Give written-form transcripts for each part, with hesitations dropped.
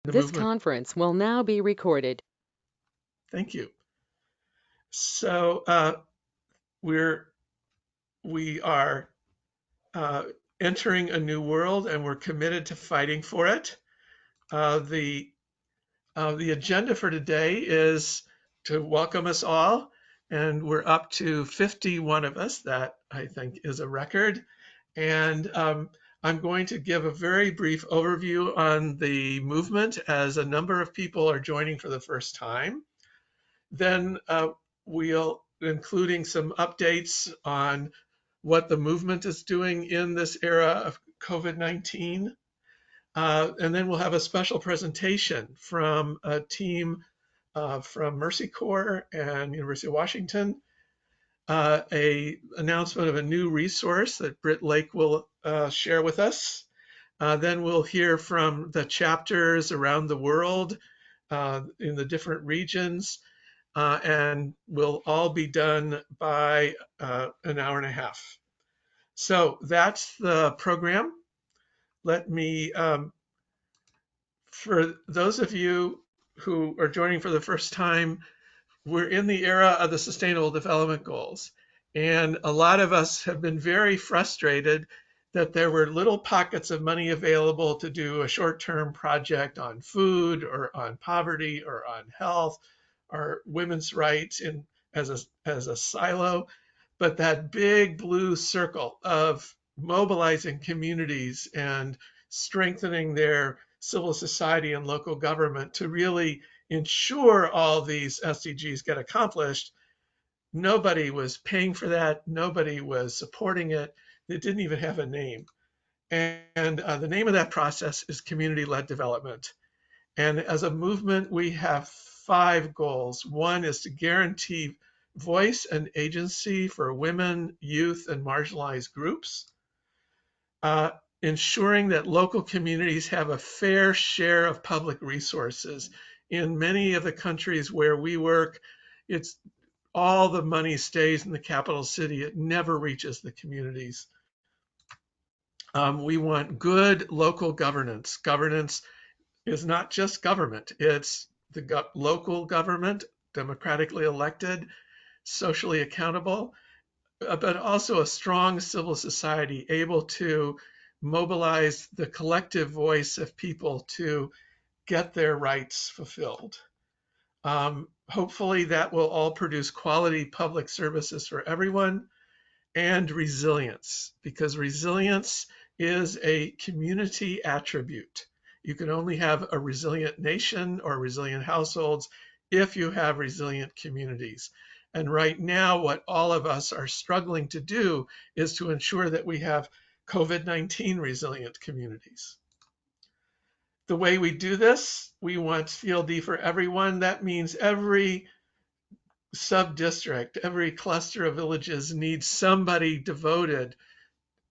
The This movement. conference will now be recorded. Thank you. So we are uh, entering a new world, and we're committed to fighting for it. The the agenda for today is to welcome us all, and we're up to 51 of us. That I think is a record. And I'm going to give a very brief overview on the movement as a number of people are joining for the first time. Then we'll, including some updates on what the movement is doing in this era of COVID-19. And then we'll have a special presentation from a team from Mercy Corps and University of Washington, a announcement of a new resource that Britt Lake will share with us. Then we'll hear from the chapters around the world in the different regions, and we'll all be done by an hour and a half. So that's the program. Let me, for those of you who are joining for the first time, we're in the era of the Sustainable Development Goals. And a lot of us have been very frustrated that there were little pockets of money available to do a short-term project on food or on poverty or on health or women's rights as a silo. But that big blue circle of mobilizing communities and strengthening their civil society and local government to really ensure all these SDGs get accomplished, nobody was paying for that. Nobody was supporting it. It didn't even have a name. And the name of that process is community-led development. And as a movement, we have 5 goals. One is to guarantee voice and agency for women, youth, and marginalized groups. Uh, Ensuring that local communities have a fair share of public resources. In many of the countries where we work, it's all the money stays in the capital city. It never reaches the communities. We want good local governance. Governance is not just government. It's the local government, democratically elected, socially accountable, but also a strong civil society able to mobilize the collective voice of people to get their rights fulfilled. Hopefully that will all produce quality public services for everyone and resilience, because resilience is a community attribute. You can only have a resilient nation or resilient households if you have resilient communities. And right now, what all of us are struggling to do is to ensure that we have COVID-19 resilient communities. The way we do this, we want CLD for everyone. That means every sub-district, every cluster of villages needs somebody devoted,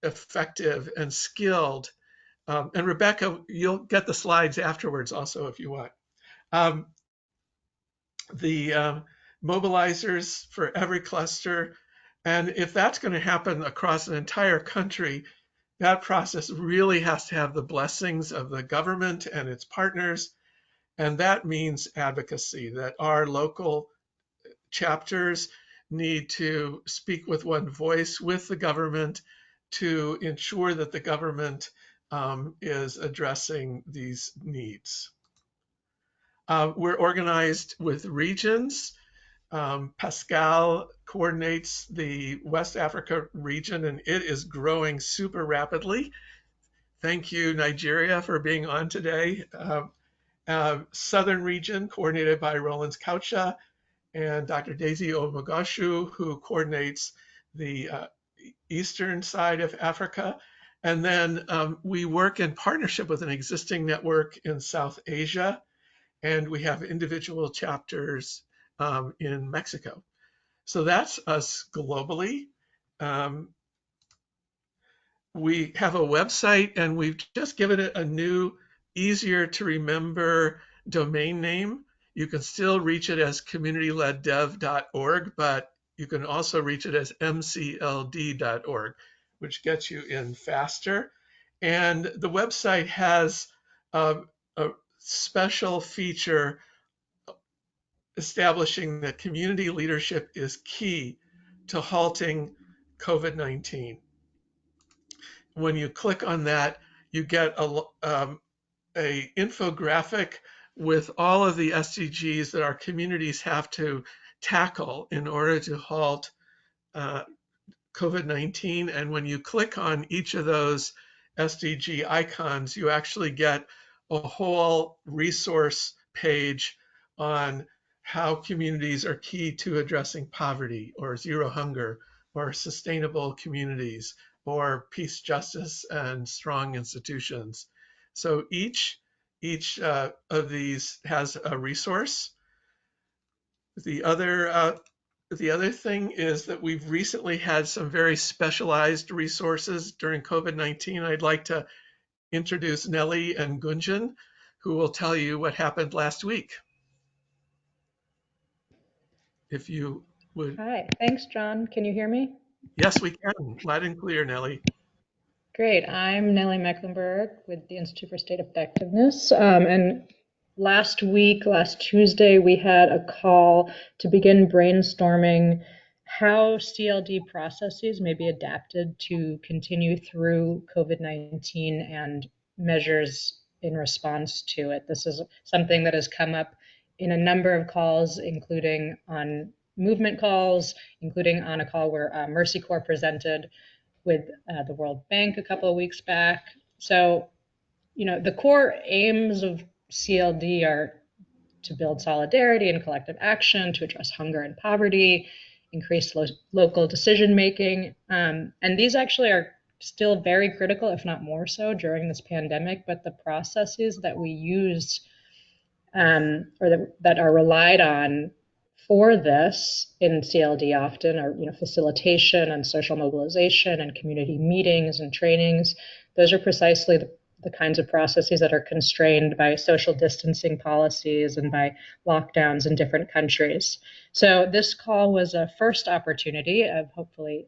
effective, and skilled. And Rebecca, you'll get the slides afterwards also if you want. Um, the mobilizers for every cluster. And if that's going to happen across an entire country, that process really has to have the blessings of the government and its partners. And that means advocacy, that our local chapters need to speak with one voice with the government to ensure that the government is addressing these needs. We're organized with regions. Pascal coordinates the West Africa region, and it is growing super rapidly. Thank you, Nigeria, for being on today. Southern region, coordinated by Rollins Coucha and Dr. Daisy Omogoshu, who coordinates the eastern side of Africa. And then we work in partnership with an existing network in South Asia, and we have individual chapters in Mexico. So that's us globally. Um, we have a website, and we've just given it a new, easier to remember domain name. You can still reach it as communityleddev.org, but you can also reach it as mcld.org, which gets you in faster. And the website has a special feature establishing that community leadership is key to halting COVID-19. When you click on that, you get a infographic with all of the SDGs that our communities have to tackle in order to halt COVID-19. And when you click on each of those SDG icons, you actually get a whole resource page on how communities are key to addressing poverty or zero hunger or sustainable communities or peace, justice, and strong institutions. So each of these has a resource. The other thing is that we've recently had some very specialized resources during COVID-19. I'd like to introduce Nellie and Gunjan, who will tell you what happened last week. If you would. Hi, thanks, John. Can you hear me? Yes, we can. Loud and clear, Nellie. Great. I'm Nellie Mecklenburg with the Institute for State Effectiveness. And last Tuesday, we had a call to begin brainstorming how CLD processes may be adapted to continue through COVID-19 and measures in response to it. This is something that has come up in a number of calls, including on movement calls, including on a call where Mercy Corps presented with the World Bank a couple of weeks back. So, the core aims of CLD are to build solidarity and collective action, to address hunger and poverty, increase local decision making. And these actually are still very critical, if not more so, during this pandemic. But the processes that we use or that are relied on for this in CLD often are, facilitation and social mobilization and community meetings and trainings. Those are precisely the kinds of processes that are constrained by social distancing policies and by lockdowns in different countries. So this call was a first opportunity of hopefully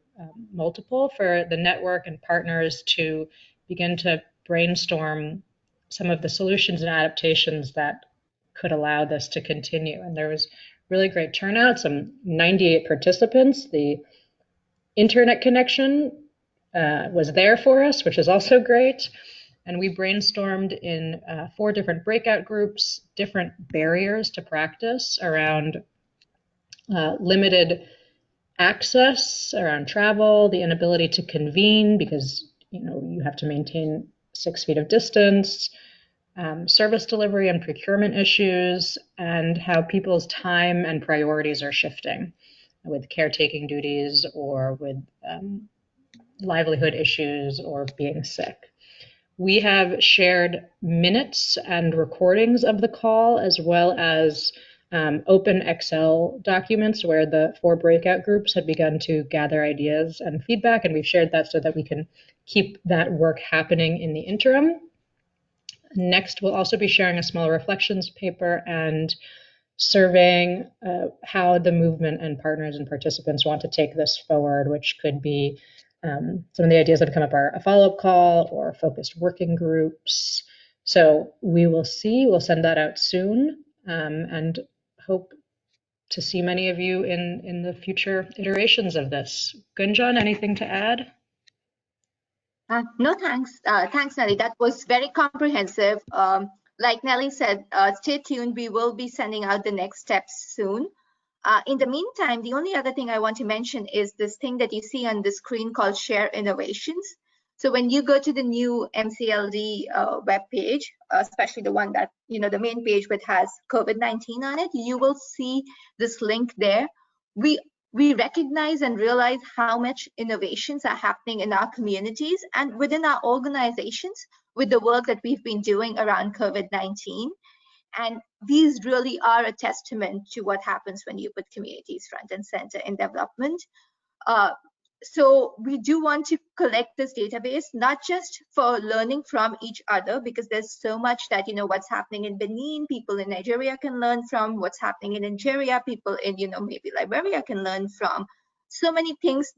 multiple for the network and partners to begin to brainstorm some of the solutions and adaptations that could allow this to continue. And there was really great turnout, some 98 participants. The internet connection was there for us, which is also great. And we brainstormed in 4 different breakout groups, different barriers to practice around limited access, around travel, the inability to convene because you have to maintain 6 feet of distance, service delivery and procurement issues, and how people's time and priorities are shifting with caretaking duties or with livelihood issues or being sick. We have shared minutes and recordings of the call, as well as open Excel documents where the 4 breakout groups had begun to gather ideas and feedback, and we've shared that so that we can keep that work happening in the interim. Next, we'll also be sharing a small reflections paper and surveying how the movement and partners and participants want to take this forward, which could be some of the ideas that have come up are a follow-up call or focused working groups. So we will see. We'll send that out soon and hope to see many of you in the future iterations of this. Gunjan, anything to add? No, thanks. Thanks, Nellie. That was very comprehensive. Like Nellie said, stay tuned. We will be sending out the next steps soon. In the meantime, the only other thing I want to mention is this thing that you see on the screen called Share Innovations. So when you go to the new MCLD webpage, especially the one that, the main page which has COVID-19 on it, you will see this link there. We recognize and realize how much innovations are happening in our communities and within our organizations with the work that we've been doing around COVID-19. And these really are a testament to what happens when you put communities front and center in development. So we do want to collect this database, not just for learning from each other, because there's so much that, what's happening in Benin, people in Nigeria can learn from, what's happening in Nigeria, people in, maybe Liberia can learn from. So many things.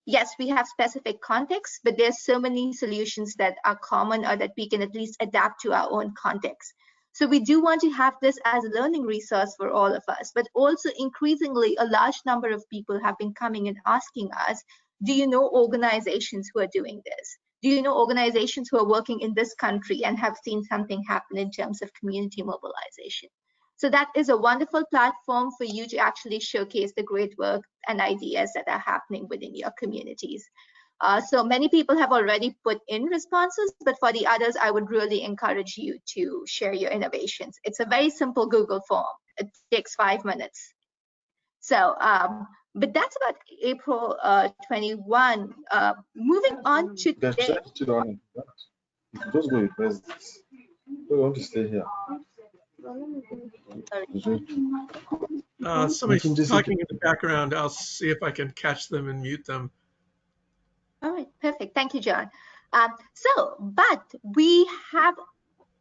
Yes, we have specific contexts, but there's so many solutions that are common or that we can at least adapt to our own context. So we do want to have this as a learning resource for all of us, but also increasingly a large number of people have been coming and asking us, do you know organizations who are doing this? Do you know organizations who are working in this country and have seen something happen in terms of community mobilization? So that is a wonderful platform for you to actually showcase the great work and ideas that are happening within your communities. So many people have already put in responses, but for the others, I would really encourage you to share your innovations. It's a very simple Google form. It takes 5 minutes. So, but that's about April 21. Moving on to today. Just go and press this. We want to stay here. Somebody's talking in the background. I'll see if I can catch them and mute them. All right, perfect. Thank you, John. But we have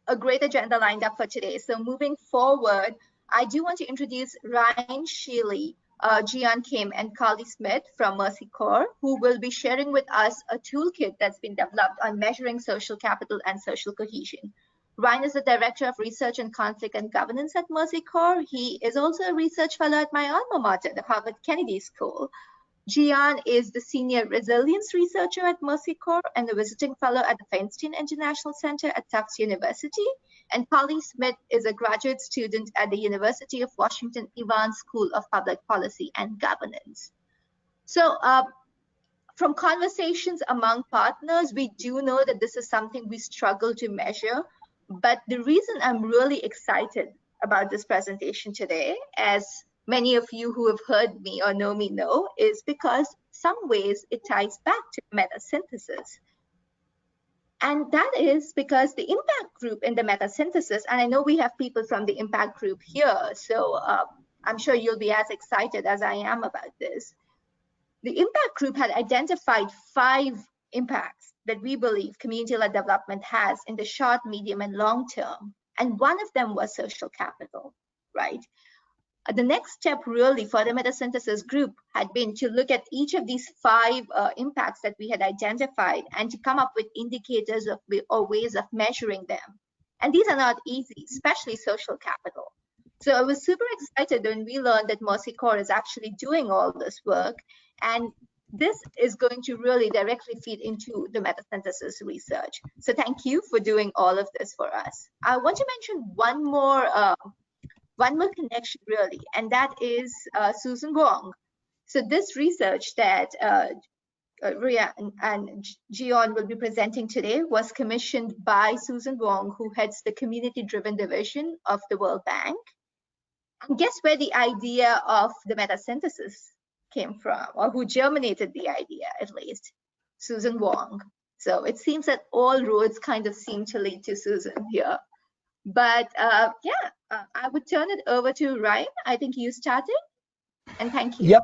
a great agenda lined up for today. So moving forward, I do want to introduce Ryan Sheely, Gian Kim, and Carly Smith from Mercy Corps, who will be sharing with us a toolkit that's been developed on measuring social capital and social cohesion. Ryan is the Director of Research and Conflict and Governance at Mercy Corps. He is also a research fellow at my alma mater, the Harvard Kennedy School. Gian is the Senior Resilience Researcher at Mercy Corps and a visiting fellow at the Feinstein International Center at Tufts University. And Carly Smith is a graduate student at the University of Washington Evans School of Public Policy and Governance. So from conversations among partners, we do know that this is something we struggle to measure. But the reason I'm really excited about this presentation today, as many of you who have heard me or know me know, is because some ways it ties back to meta-synthesis. And that is because the impact group in the meta-synthesis, and I know we have people from the impact group here, so I'm sure you'll be as excited as I am about this. The impact group had identified 5 impacts that we believe community-led development has in the short, medium, and long term. And one of them was social capital, right? The next step really for the metasynthesis group had been to look at each of these 5 impacts that we had identified and to come up with indicators of or ways of measuring them. And these are not easy, especially social capital. So I was super excited when we learned that Mercy Corps is actually doing all this work. And this is going to really directly feed into the metasynthesis research. So thank you for doing all of this for us. I want to mention one more connection really, and that is Susan Wong. So this research that Ria and Gian will be presenting today was commissioned by Susan Wong, who heads the community-driven division of the World Bank. And guess where the idea of the metasynthesis came from, or who germinated the idea at least? Susan Wong. So it seems that all roads kind of seem to lead to Susan here. But I would turn it over to Ryan. I think you started, and thank you. Yep.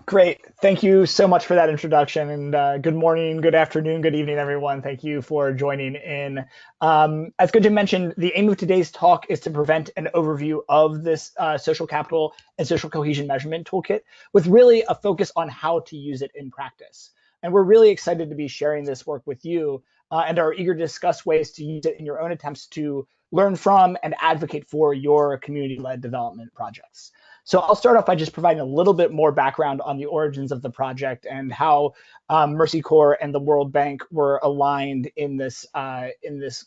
Great. Thank you so much for that introduction, and good morning, good afternoon, good evening, everyone. Thank you for joining in. As Gunjan mentioned, the aim of today's talk is to present an overview of this social capital and social cohesion measurement toolkit with really a focus on how to use it in practice. And we're really excited to be sharing this work with you and are eager to discuss ways to use it in your own attempts to learn from and advocate for your community-led development projects. So I'll start off by just providing a little bit more background on the origins of the project and how Mercy Corps and the World Bank were aligned in this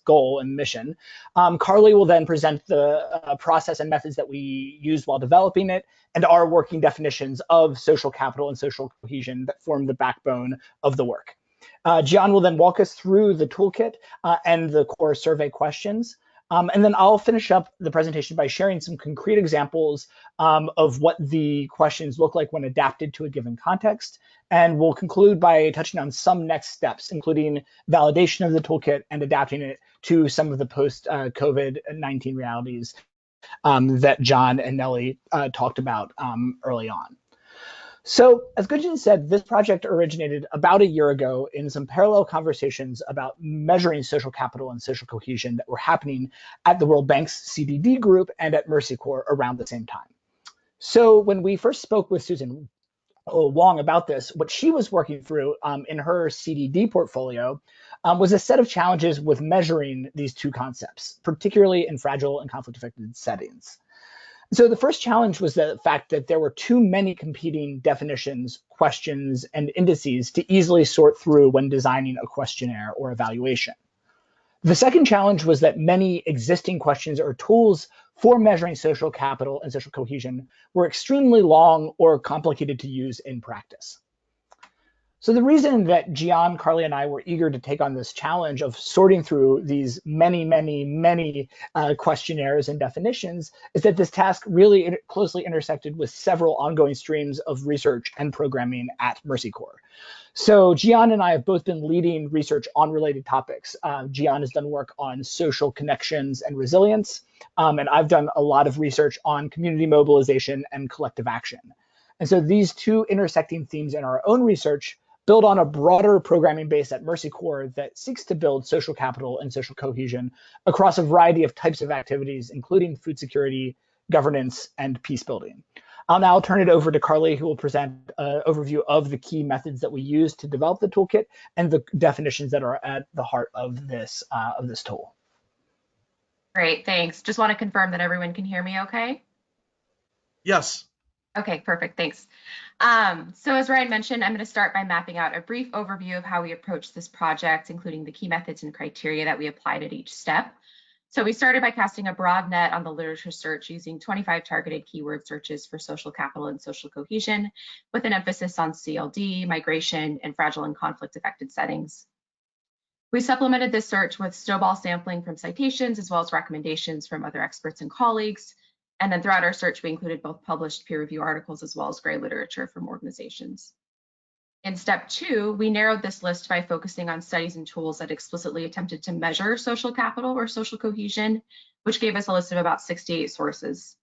goal and mission. Carly will then present the process and methods that we used while developing it and our working definitions of social capital and social cohesion that form the backbone of the work. Gian will then walk us through the toolkit and the core survey questions. And then I'll finish up the presentation by sharing some concrete examples of what the questions look like when adapted to a given context. And we'll conclude by touching on some next steps, including validation of the toolkit and adapting it to some of the post-COVID-19 realities that John and Nellie talked about early on. So as Gunjan said, this project originated about a year ago in some parallel conversations about measuring social capital and social cohesion that were happening at the World Bank's CDD group and at Mercy Corps around the same time. So when we first spoke with Susan Wong about this, what she was working through in her CDD portfolio was a set of challenges with measuring these two concepts, particularly in fragile and conflict-affected settings. So the first challenge was the fact that there were too many competing definitions, questions, and indices to easily sort through when designing a questionnaire or evaluation. The second challenge was that many existing questions or tools for measuring social capital and social cohesion were extremely long or complicated to use in practice. So the reason that Gian, Carly, and I were eager to take on this challenge of sorting through these many questionnaires and definitions is that this task really closely intersected with several ongoing streams of research and programming at Mercy Corps. So Gian and I have both been leading research on related topics. Gian has done work on social connections and resilience, and I've done a lot of research on community mobilization and collective action. And so these two intersecting themes in our own research build on a broader programming base at Mercy Corps that seeks to build social capital and social cohesion across a variety of types of activities, including food security, governance, and peace building. I'll now turn it over to Carly, who will present an overview of the key methods that we use to develop the toolkit and the definitions that are at the heart of this tool. Great, thanks. Just want to confirm that everyone can hear me okay? Yes. Okay, perfect, thanks. So as Ryan mentioned, I'm going to start by mapping out a brief overview of how we approach this project, including the key methods and criteria that we applied at each step. So we started by casting a broad net on the literature search using 25 targeted keyword searches for social capital and social cohesion, with an emphasis on CLD, migration, and fragile and conflict-affected settings. We supplemented this search with snowball sampling from citations, as well as recommendations from other experts and colleagues. And then throughout our search, we included both published peer review articles as well as gray literature from organizations. In step 2, we narrowed this list by focusing on studies and tools that explicitly attempted to measure social capital or social cohesion, which gave us a list of about 68 sources.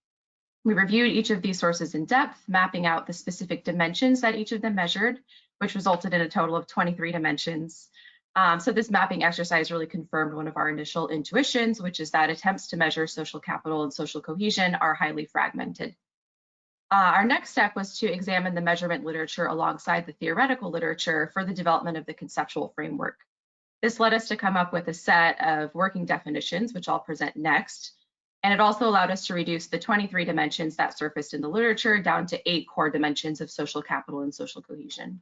We reviewed each of these sources in depth, mapping out the specific dimensions that each of them measured, which resulted in a total of 23 dimensions. So this mapping exercise really confirmed one of our initial intuitions, which is that attempts to measure social capital and social cohesion are highly fragmented. Our next step was to examine the measurement literature alongside the theoretical literature for the development of the conceptual framework. This led us to come up with a set of working definitions, which I'll present next. And it also allowed us to reduce the 23 dimensions that surfaced in the literature down to 8 core dimensions of social capital and social cohesion.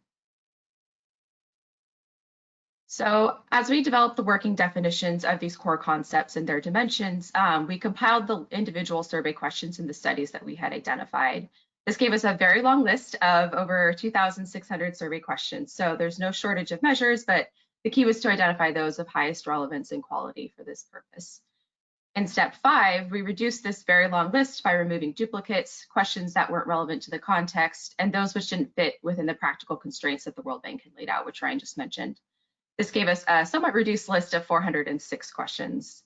So as we developed the working definitions of these core concepts and their dimensions, we compiled the individual survey questions in the studies that we had identified. This gave us a very long list of over 2,600 survey questions. So there's no shortage of measures, but the key was to identify those of highest relevance and quality for this purpose. In step 5, we reduced this very long list by removing duplicates, questions that weren't relevant to the context, and those which didn't fit within the practical constraints that the World Bank had laid out, which Ryan just mentioned. This gave us a somewhat reduced list of 406 questions.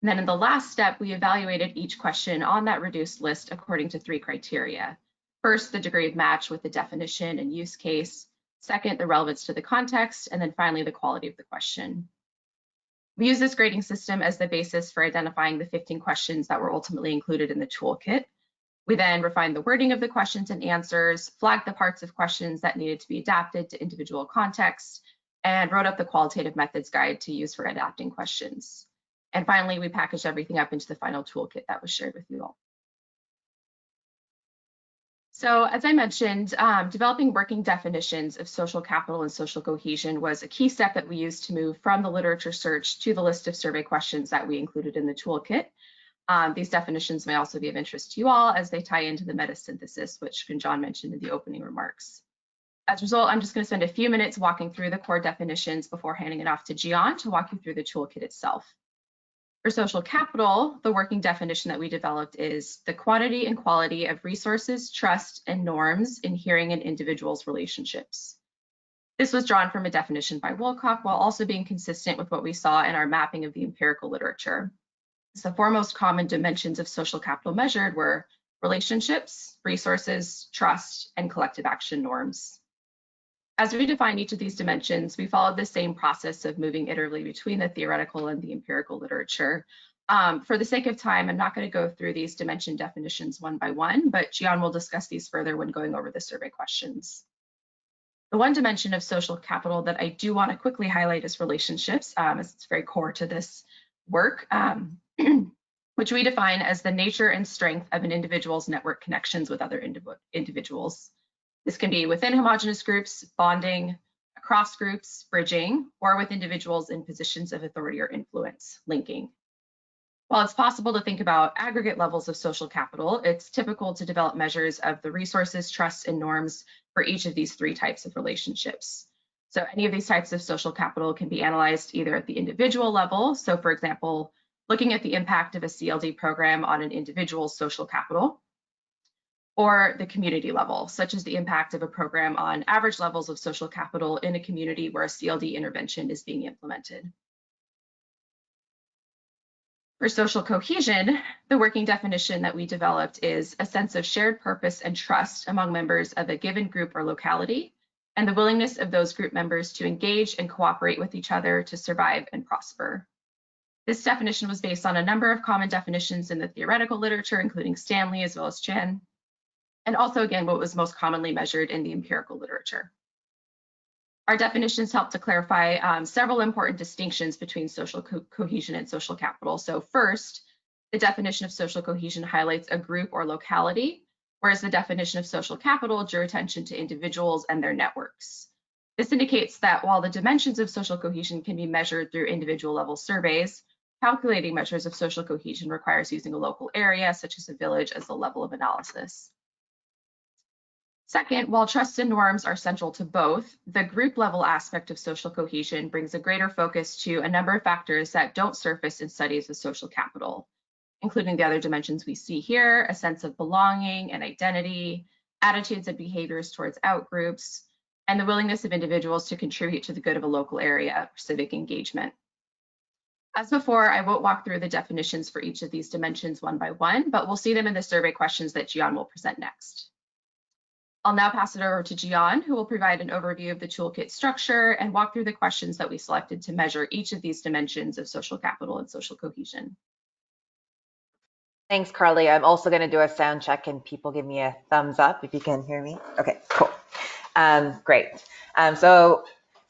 And then in the last step, we evaluated each question on that reduced list according to 3 criteria. First, the degree of match with the definition and use case. Second, the relevance to the context. And then finally, the quality of the question. We use this grading system as the basis for identifying the 15 questions that were ultimately included in the toolkit. We then refined the wording of the questions and answers, flagged the parts of questions that needed to be adapted to individual contexts, and wrote up the qualitative methods guide to use for adapting questions. And finally, we packaged everything up into the final toolkit that was shared with you all. So as I mentioned, developing working definitions of social capital and social cohesion was a key step that we used to move from the literature search to the list of survey questions that we included in the toolkit. These definitions may also be of interest to you all as they tie into the meta-synthesis, which John mentioned in the opening remarks. As a result, I'm just going to spend a few minutes walking through the core definitions before handing it off to Gian to walk you through the toolkit itself. For social capital, the working definition that we developed is the quantity and quality of resources, trust, and norms inhering in individuals' relationships. This was drawn from a definition by Woolcock while also being consistent with what we saw in our mapping of the empirical literature. So the 4 most common dimensions of social capital measured were relationships, resources, trust, and collective action norms. As we defined each of these dimensions, we followed the same process of moving iteratively between the theoretical and the empirical literature. For the sake of time, I'm not going to go through these dimension definitions one by one, but Gian will discuss these further when going over the survey questions. The one dimension of social capital that I do want to quickly highlight is relationships, as it's very core to this work, which we define as the nature and strength of an individual's network connections with other individuals. This can be within homogeneous groups, bonding, across groups, bridging, or with individuals in positions of authority or influence, linking. While it's possible to think about aggregate levels of social capital, it's typical to develop measures of the resources, trusts, and norms for each of these three types of relationships. So any of these types of social capital can be analyzed either at the individual level. So for example, looking at the impact of a CLD program on an individual's social capital, or the community level, such as the impact of a program on average levels of social capital in a community where a CLD intervention is being implemented. For social cohesion, the working definition that we developed is a sense of shared purpose and trust among members of a given group or locality, and the willingness of those group members to engage and cooperate with each other to survive and prosper. This definition was based on a number of common definitions in the theoretical literature, including Stanley as well as Chan, and also, again, what was most commonly measured in the empirical literature. Our definitions help to clarify several important distinctions between social cohesion and social capital. So first, the definition of social cohesion highlights a group or locality, whereas the definition of social capital drew attention to individuals and their networks. This indicates that while the dimensions of social cohesion can be measured through individual level surveys, calculating measures of social cohesion requires using a local area, such as a village, as the level of analysis. Second, while trusts and norms are central to both, the group level aspect of social cohesion brings a greater focus to a number of factors that don't surface in studies of social capital, including the other dimensions we see here, a sense of belonging and identity, attitudes and behaviors towards outgroups, and the willingness of individuals to contribute to the good of a local area, civic engagement. As before, I won't walk through the definitions for each of these dimensions one by one, but we'll see them in the survey questions that Gian will present next. I'll now pass it over to Gian, who will provide an overview of the toolkit structure and walk through the questions that we selected to measure each of these dimensions of social capital and social cohesion. Thanks, Carly. I'm also going to do a sound check and people give me a thumbs up if you can hear me. Okay, cool. Great. So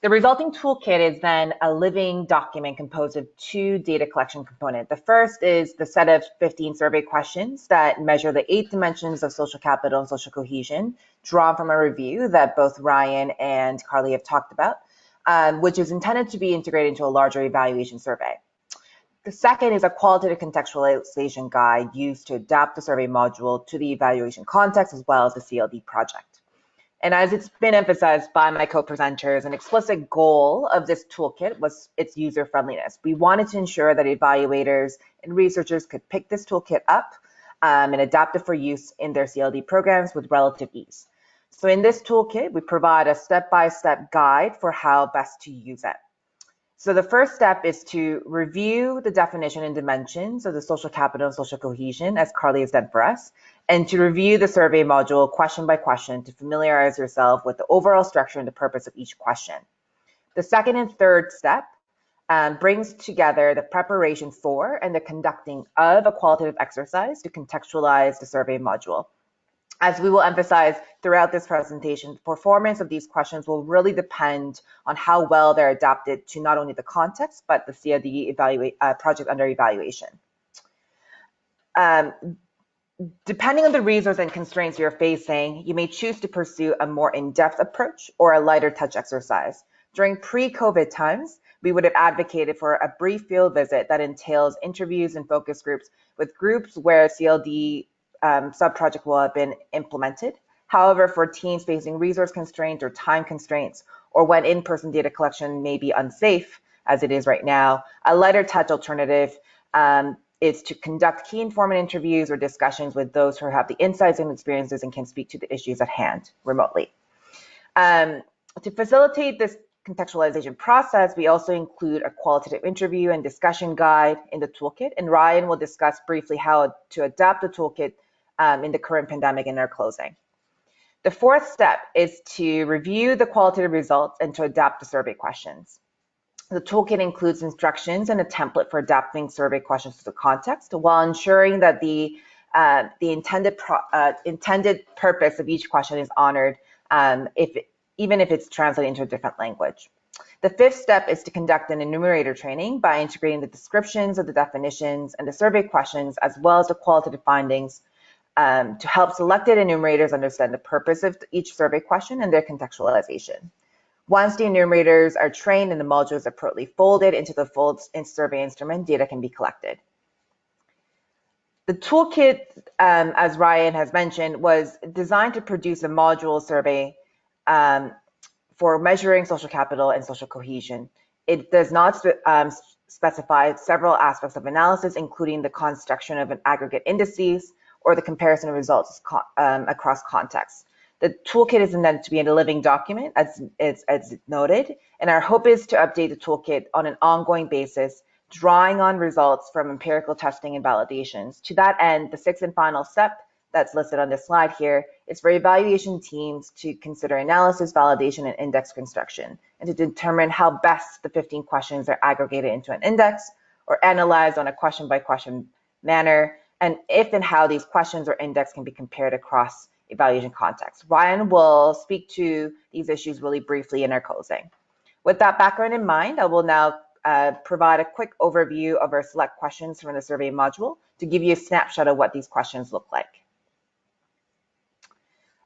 the resulting toolkit is then a living document composed of two data collection components. The first is the set of 15 survey questions that measure the 8 dimensions of social capital and social cohesion, drawn from a review that both Ryan and Carly have talked about, which is intended to be integrated into a larger evaluation survey. The second is a qualitative contextualization guide used to adapt the survey module to the evaluation context as well as the CLD project. And as it's been emphasized by my co-presenters, an explicit goal of this toolkit was its user-friendliness. We wanted to ensure that evaluators and researchers could pick this toolkit up and adapt it for use in their CLD programs with relative ease. So in this toolkit, we provide a step-by-step guide for how best to use it. So the first step is to review the definition and dimensions of the social capital and social cohesion, as Carly has done for us, and to review the survey module question by question to familiarize yourself with the overall structure and the purpose of each question. The second and third step brings together the preparation for and the conducting of a qualitative exercise to contextualize the survey module. As we will emphasize throughout this presentation, the performance of these questions will really depend on how well they're adapted to not only the context, but the CLD project under evaluation. Depending on the resource and constraints you're facing, you may choose to pursue a more in-depth approach or a lighter touch exercise. During pre-COVID times, we would have advocated for a brief field visit that entails interviews and focus groups with groups where CLD sub-project will have been implemented. However, for teams facing resource constraints or time constraints, or when in-person data collection may be unsafe, as it is right now, a lighter touch alternative is to conduct key informant interviews or discussions with those who have the insights and experiences and can speak to the issues at hand remotely. To facilitate this contextualization process, we also include a qualitative interview and discussion guide in the toolkit, and Ryan will discuss briefly how to adapt the toolkit in the current pandemic in our closing. The fourth step is to review the qualitative results and to adapt the survey questions. The toolkit includes instructions and a template for adapting survey questions to the context while ensuring that the intended purpose of each question is honored if even if it's translated into a different language. The fifth step is to conduct an enumerator training by integrating the descriptions of the definitions and the survey questions, as well as the qualitative findings, to help selected enumerators understand the purpose of each survey question and their contextualization. Once the enumerators are trained and the modules are appropriately folded into the folds in survey instrument, data can be collected. The toolkit, as Ryan has mentioned, was designed to produce a module survey for measuring social capital and social cohesion. It does not specify several aspects of analysis, including the construction of an aggregate indices or the comparison of results across contexts. The toolkit is intended to be a living document, as noted, and our hope is to update the toolkit on an ongoing basis, drawing on results from empirical testing and validations. To that end, the sixth and final step that's listed on this slide here is for evaluation teams to consider analysis, validation, and index construction, and to determine how best the 15 questions are aggregated into an index or analyzed on a question-by-question manner, and if and how these questions or index can be compared across evaluation contexts. Ryan will speak to these issues really briefly in our closing. With that background in mind, I will now provide a quick overview of our select questions from the survey module to give you a snapshot of what these questions look like.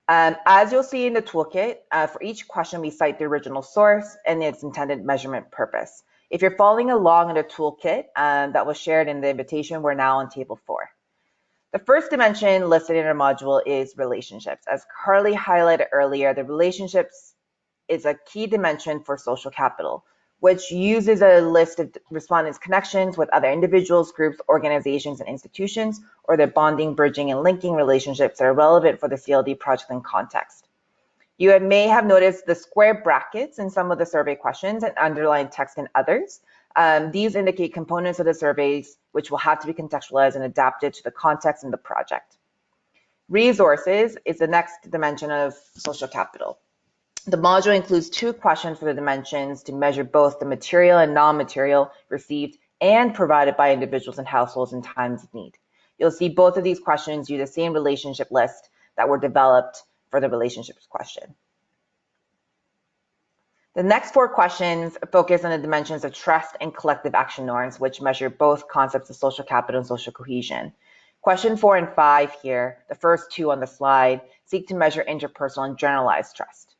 As you'll see in the toolkit, for each question, we cite the original source and its intended measurement purpose. If you're following along in the toolkit that was shared in the invitation, we're now on table 4. The first dimension listed in our module is relationships. As Carly highlighted earlier, the relationships is a key dimension for social capital, which uses a list of respondents' connections with other individuals, groups, organizations, and institutions, or their bonding, bridging, and linking relationships that are relevant for the CLD project and context. You may have noticed the square brackets in some of the survey questions and underlined text in others. These indicate components of the surveys which will have to be contextualized and adapted to the context and the project. Resources is the next dimension of social capital. The module includes 2 questions for the dimensions to measure both the material and non-material received and provided by individuals and households in times of need. You'll see both of these questions use the same relationship list that were developed for the relationships question. The next 4 questions focus on the dimensions of trust and collective action norms, which measure both concepts of social capital and social cohesion. Question 4 and 5 here, the first 2 on the slide, seek to measure interpersonal and generalized trust.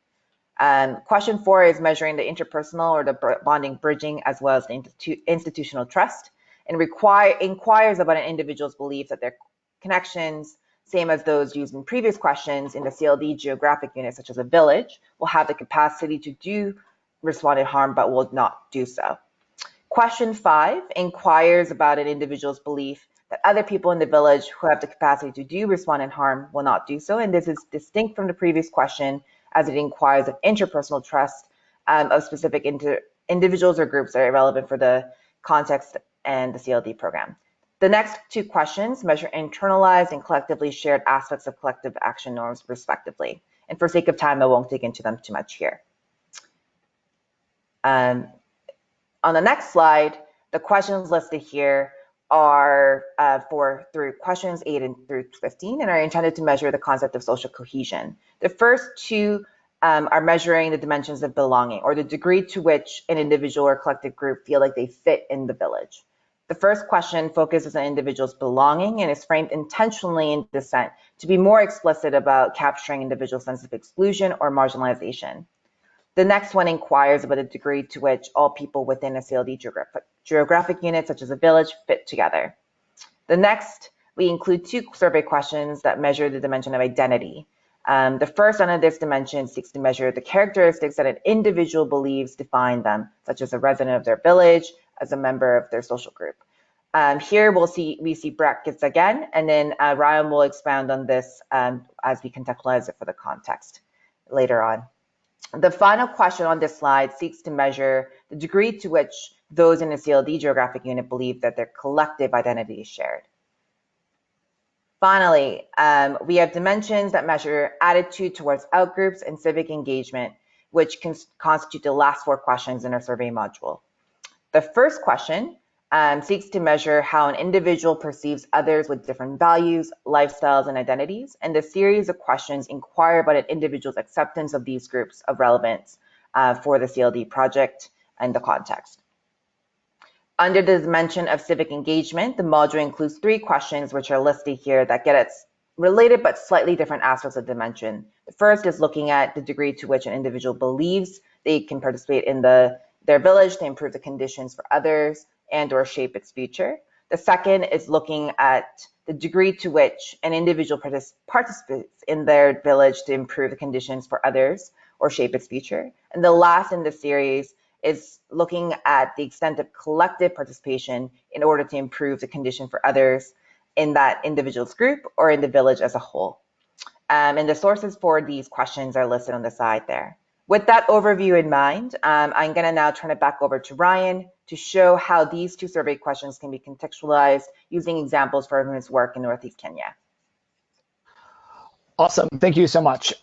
Question 4 is measuring the interpersonal or the bonding bridging as well as the institutional trust, and inquires about an individual's belief that their connections, same as those used in previous questions in the CLD geographic unit, such as a village, will have the capacity to do respondent harm but will not do so. Question 5 inquires about an individual's belief that other people in the village who have the capacity to do respondent harm will not do so, and this is distinct from the previous question as it inquires of interpersonal trust of specific individuals or groups that are relevant for the context and the CLD program. The next 2 questions measure internalized and collectively shared aspects of collective action norms, respectively. And for sake of time, I won't dig into them too much here. On the next slide, the questions listed here are through questions 8 and through 15 and are intended to measure the concept of social cohesion. The first 2 are measuring the dimensions of belonging, or the degree to which an individual or collective group feel like they fit in the village. The first question focuses on individuals' belonging and is framed intentionally in dissent to be more explicit about capturing individuals' sense of exclusion or marginalization. The next one inquires about the degree to which all people within a CLD geographic unit, such as a village, fit together. The next, we include 2 survey questions that measure the dimension of identity. The first under this dimension seeks to measure the characteristics that an individual believes define them, such as a resident of their village, as a member of their social group. Here we see brackets again, and then Ryan will expound on this as we contextualize it for the context later on. The final question on this slide seeks to measure the degree to which those in a CLD geographic unit believe that their collective identity is shared. Finally, we have dimensions that measure attitude towards outgroups and civic engagement, which can constitute the last 4 questions in our survey module. The first question seeks to measure how an individual perceives others with different values, lifestyles, and identities. And the series of questions inquire about an individual's acceptance of these groups of relevance for the CLD project and the context. Under the dimension of civic engagement, the module includes 3 questions which are listed here that get at related but slightly different aspects of dimension. The first is looking at the degree to which an individual believes they can participate in their village to improve the conditions for others and or shape its future. The second is looking at the degree to which an individual participates in their village to improve the conditions for others or shape its future. And the last in the series is looking at the extent of collective participation in order to improve the condition for others in that individual's group or in the village as a whole. And the sources for these questions are listed on the side there. With that overview in mind, I'm going to now turn it back over to Ryan to show how these 2 survey questions can be contextualized using examples from his work in Northeast Kenya. Awesome. Thank you so much.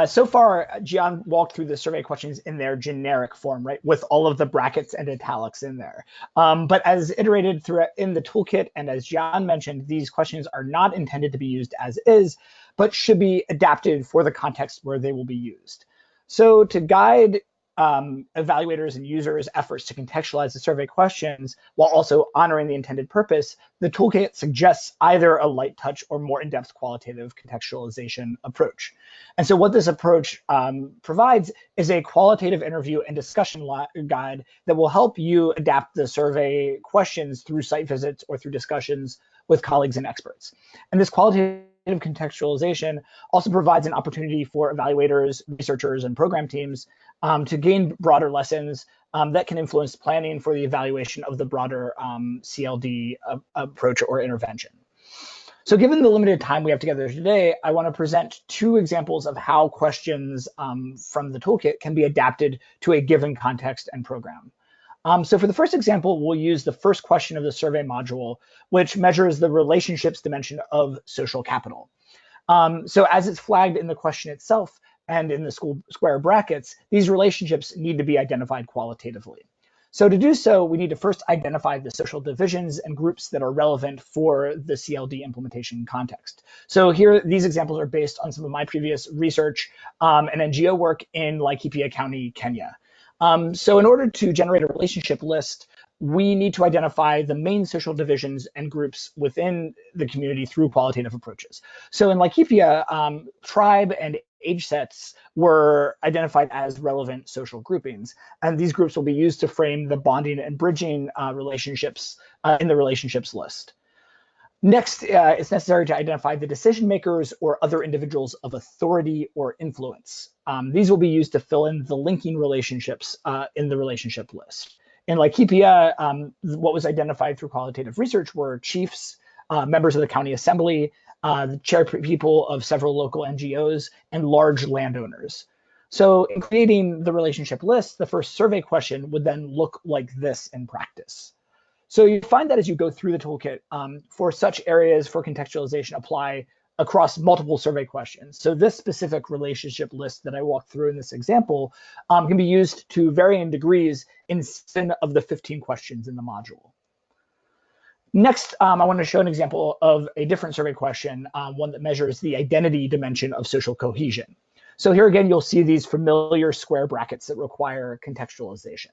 So far, Gian walked through the survey questions in their generic form, right, with all of the brackets and italics in there. But as iterated through in the toolkit, and as Gian mentioned, these questions are not intended to be used as is, but should be adapted for the context where they will be used. So to guide evaluators and users' efforts to contextualize the survey questions while also honoring the intended purpose, the toolkit suggests either a light touch or more in-depth qualitative contextualization approach. And so what this approach provides is a qualitative interview and discussion guide that will help you adapt the survey questions through site visits or through discussions with colleagues and experts. And this qualitative contextualization also provides an opportunity for evaluators, researchers, and program teams to gain broader lessons that can influence planning for the evaluation of the broader CLD approach or intervention. So given the limited time we have together today, I want to present 2 examples of how questions from the toolkit can be adapted to a given context and program. So for the first example, we'll use the first question of the survey module, which measures the relationships dimension of social capital. So as it's flagged in the question itself and in the square brackets, these relationships need to be identified qualitatively. So to do so, we need to first identify the social divisions and groups that are relevant for the CLD implementation context. So here, these examples are based on some of my previous research and NGO work in Laikipia County, Kenya. So in order to generate a relationship list, we need to identify the main social divisions and groups within the community through qualitative approaches. So in Laikipia, tribe and age sets were identified as relevant social groupings, and these groups will be used to frame the bonding and bridging relationships in the relationships list. Next, it's necessary to identify the decision makers or other individuals of authority or influence. These will be used to fill in the linking relationships in the relationship list. In Laikipia, what was identified through qualitative research were chiefs, members of the county assembly, the chairpeople of several local NGOs, and large landowners. So in creating the relationship list, the first survey question would then look like this in practice. So you find that as you go through the toolkit, for such areas for contextualization apply across multiple survey questions. So this specific relationship list that I walked through in this example can be used to varying degrees instead of the 15 questions in the module. Next, I want to show an example of a different survey question, one that measures the identity dimension of social cohesion. So here again, you'll see these familiar square brackets that require contextualization.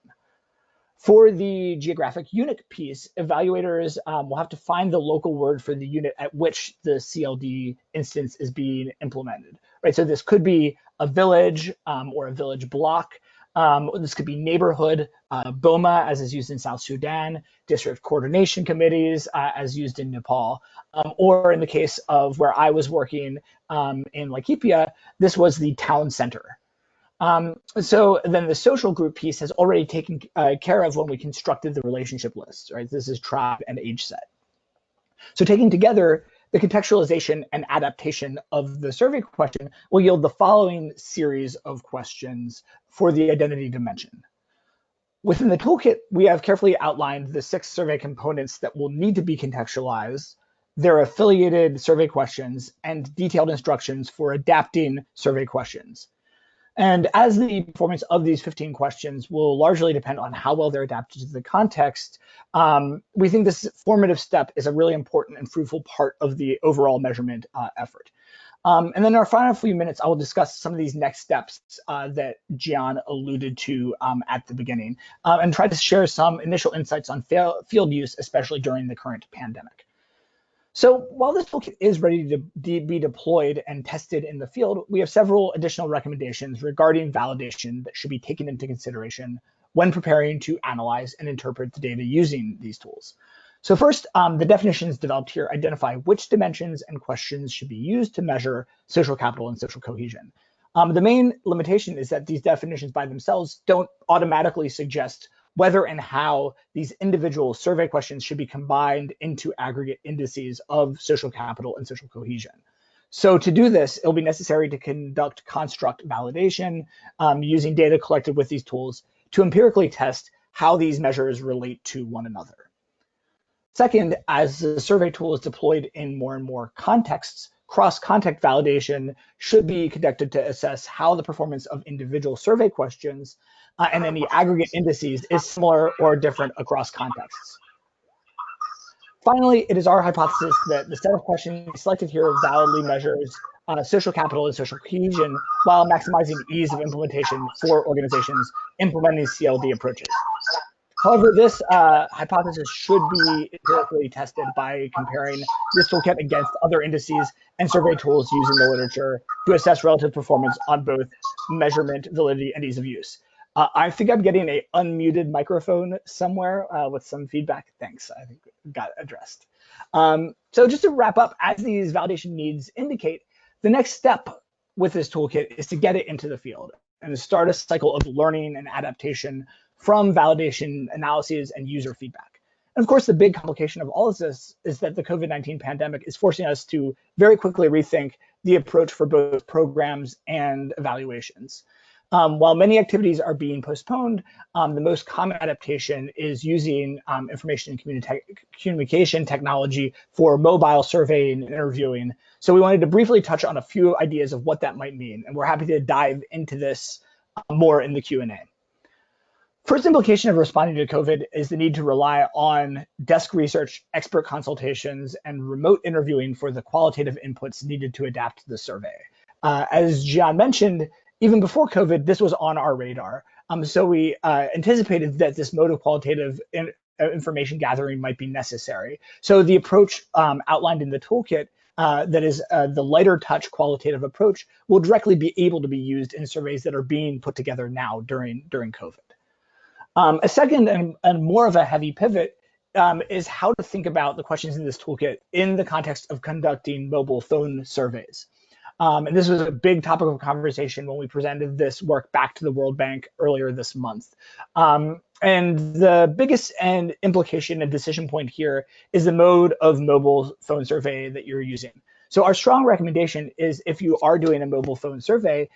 For the geographic unit piece, evaluators will have to find the local word for the unit at which the CLD instance is being implemented, right? So this could be a village or a village block. This could be neighborhood, BOMA, as is used in South Sudan, district coordination committees, as used in Nepal, or in the case of where I was working in Laikipia, this was the town center. So then the social group piece has already taken care of when we constructed the relationship list, right? This is tribe and age set. So taking together the contextualization and adaptation of the survey question will yield the following series of questions for the identity dimension. Within the toolkit, we have carefully outlined the 6 survey components that will need to be contextualized, their affiliated survey questions, and detailed instructions for adapting survey questions. And as the performance of these 15 questions will largely depend on how well they're adapted to the context, we think this formative step is a really important and fruitful part of the overall measurement effort. And then in our final few minutes, I will discuss some of these next steps that Gian alluded to at the beginning, and try to share some initial insights on field use, especially during the current pandemic. So while this toolkit is ready to be deployed and tested in the field, we have several additional recommendations regarding validation that should be taken into consideration when preparing to analyze and interpret the data using these tools. So first, the definitions developed here identify which dimensions and questions should be used to measure social capital and social cohesion. The main limitation is that these definitions by themselves don't automatically suggest whether and how these individual survey questions should be combined into aggregate indices of social capital and social cohesion. So to do this, it'll be necessary to conduct construct validation using data collected with these tools to empirically test how these measures relate to one another. Second, as the survey tool is deployed in more and more contexts, cross-context validation should be conducted to assess how the performance of individual survey questions and any aggregate indices is similar or different across contexts. Finally, it is our hypothesis that the set of questions selected here validly measures social capital and social cohesion while maximizing ease of implementation for organizations implementing CLD approaches. However, this hypothesis should be empirically tested by comparing this toolkit against other indices and survey tools used in the literature to assess relative performance on both measurement, validity, and ease of use. I think I'm getting an unmuted microphone somewhere with some feedback. Thanks, I think it got addressed. So just to wrap up, as these validation needs indicate, the next step with this toolkit is to get it into the field and to start a cycle of learning and adaptation from validation analyses and user feedback. And of course, the big complication of all of this is that the COVID-19 pandemic is forcing us to very quickly rethink the approach for both programs and evaluations. While many activities are being postponed, the most common adaptation is using information and communication technology for mobile surveying and interviewing. So we wanted to briefly touch on a few ideas of what that might mean, and we're happy to dive into this more in the Q&A. First implication of responding to COVID is the need to rely on desk research, expert consultations, and remote interviewing for the qualitative inputs needed to adapt to the survey. As Gian mentioned, even before COVID, this was on our radar. So we anticipated that this mode of qualitative information gathering might be necessary. So the approach outlined in the toolkit, that is the lighter touch qualitative approach, will directly be able to be used in surveys that are being put together now during COVID. A second and more of a heavy pivot is how to think about the questions in this toolkit in the context of conducting mobile phone surveys. And this was a big topic of conversation when we presented this work back to the World Bank earlier this month. And the biggest implication and decision point here is the mode of mobile phone survey that you're using. So our strong recommendation is, if you are doing a mobile phone survey,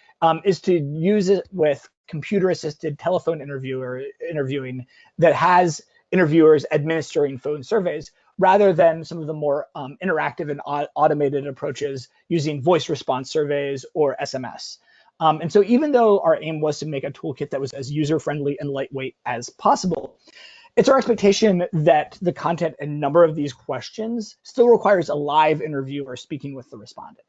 is to use it with computer-assisted telephone interviewing that has interviewers administering phone surveys, rather than some of the more interactive and automated approaches using voice response surveys or SMS. And so even though our aim was to make a toolkit that was as user-friendly and lightweight as possible, it's our expectation that the content and number of these questions still requires a live interviewer speaking with the respondent.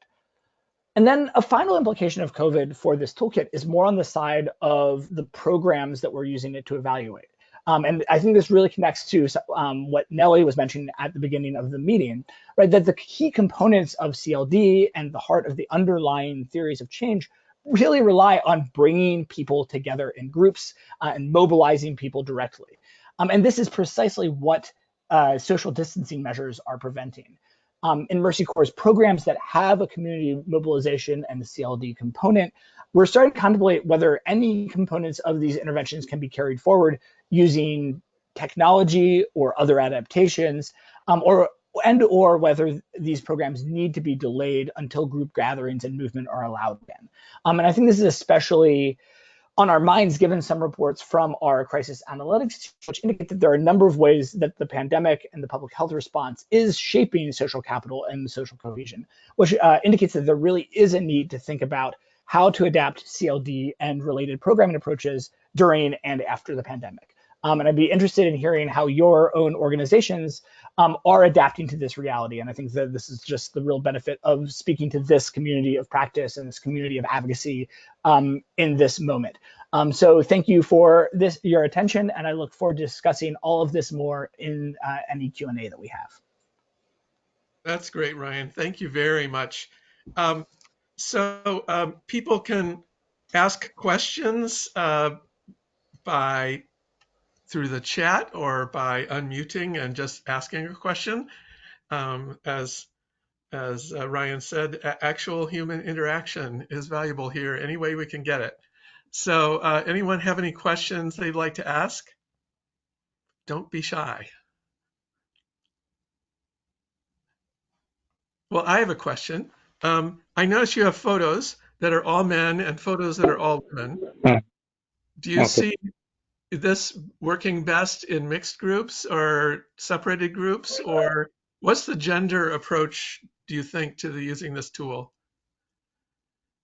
And then a final implication of COVID for this toolkit is more on the side of the programs that we're using it to evaluate. And I think this really connects to what Nelly was mentioning at the beginning of the meeting, right? That the key components of CLD and the heart of the underlying theories of change really rely on bringing people together in groups and mobilizing people directly. And this is precisely what social distancing measures are preventing. In Mercy Corps' programs that have a community mobilization and the CLD component, we're starting to contemplate whether any components of these interventions can be carried forward using technology or other adaptations, or whether these programs need to be delayed until group gatherings and movement are allowed again. And I think this is especially on our minds, given some reports from our crisis analytics, which indicate that there are a number of ways that the pandemic and the public health response is shaping social capital and social cohesion, which indicates that there really is a need to think about how to adapt CLD and related programming approaches during and after the pandemic. And I'd be interested in hearing how your own organizations are adapting to this reality. And I think that this is just the real benefit of speaking to this community of practice and this community of advocacy in this moment. So thank you for your attention, and I look forward to discussing all of this more in any Q&A that we have. That's great, Ryan. Thank you very much. So people can ask questions through the chat or by unmuting and just asking a question. As Ryan said, actual human interaction is valuable here any way we can get it. So anyone have any questions they'd like to ask? Don't be shy. Well, I have a question. I notice you have photos that are all men and photos that are all women. Do you see this working best in mixed groups or separated groups, or what's the gender approach, do you think, to using this tool?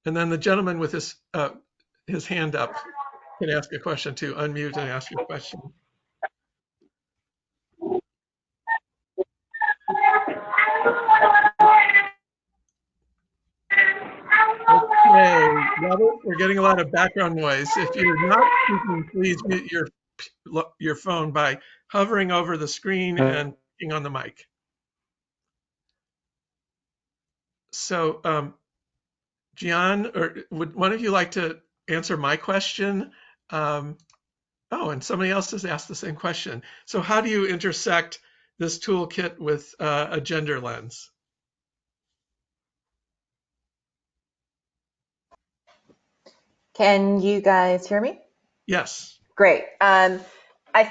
And then the gentleman with his hand up can ask a question too. Unmute and ask your question. Okay, Robert, we're getting a lot of background noise. If you're not speaking, please mute your phone by hovering over the screen and clicking on the mic. So, Gian, or would one of you like to answer my question? Oh, and somebody else has asked the same question. So how do you intersect this toolkit with a gender lens? Can you guys hear me? Yes. Great. I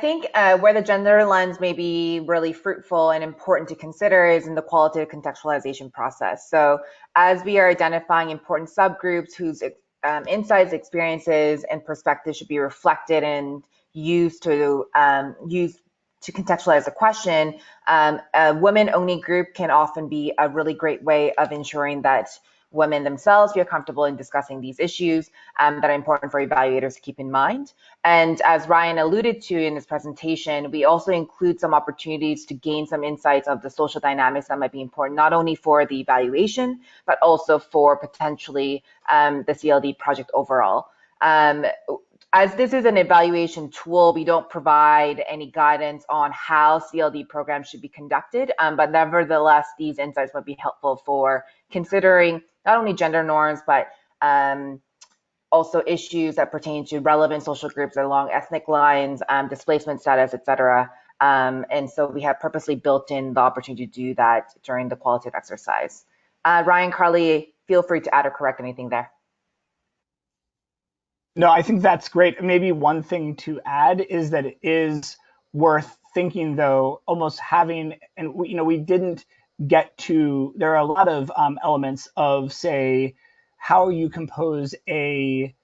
think where the gender lens may be really fruitful and important to consider is in the qualitative contextualization process. So as we are identifying important subgroups whose insights, experiences, and perspectives should be reflected and used to contextualize the question, a women-only group can often be a really great way of ensuring that women themselves feel comfortable in discussing these issues that are important for evaluators to keep in mind. And as Ryan alluded to in his presentation, we also include some opportunities to gain some insights of the social dynamics that might be important, not only for the evaluation, but also for potentially the CLD project overall. As this is an evaluation tool, we don't provide any guidance on how CLD programs should be conducted, but nevertheless, these insights would be helpful for considering not only gender norms, but also issues that pertain to relevant social groups along ethnic lines, displacement status, et cetera. And so we have purposely built in the opportunity to do that during the qualitative exercise. Ryan, Carly, feel free to add or correct anything there. No, I think that's great. Maybe one thing to add is that it is worth thinking, though, almost having, and we didn't get to, there are a lot of elements of, say, how you compose a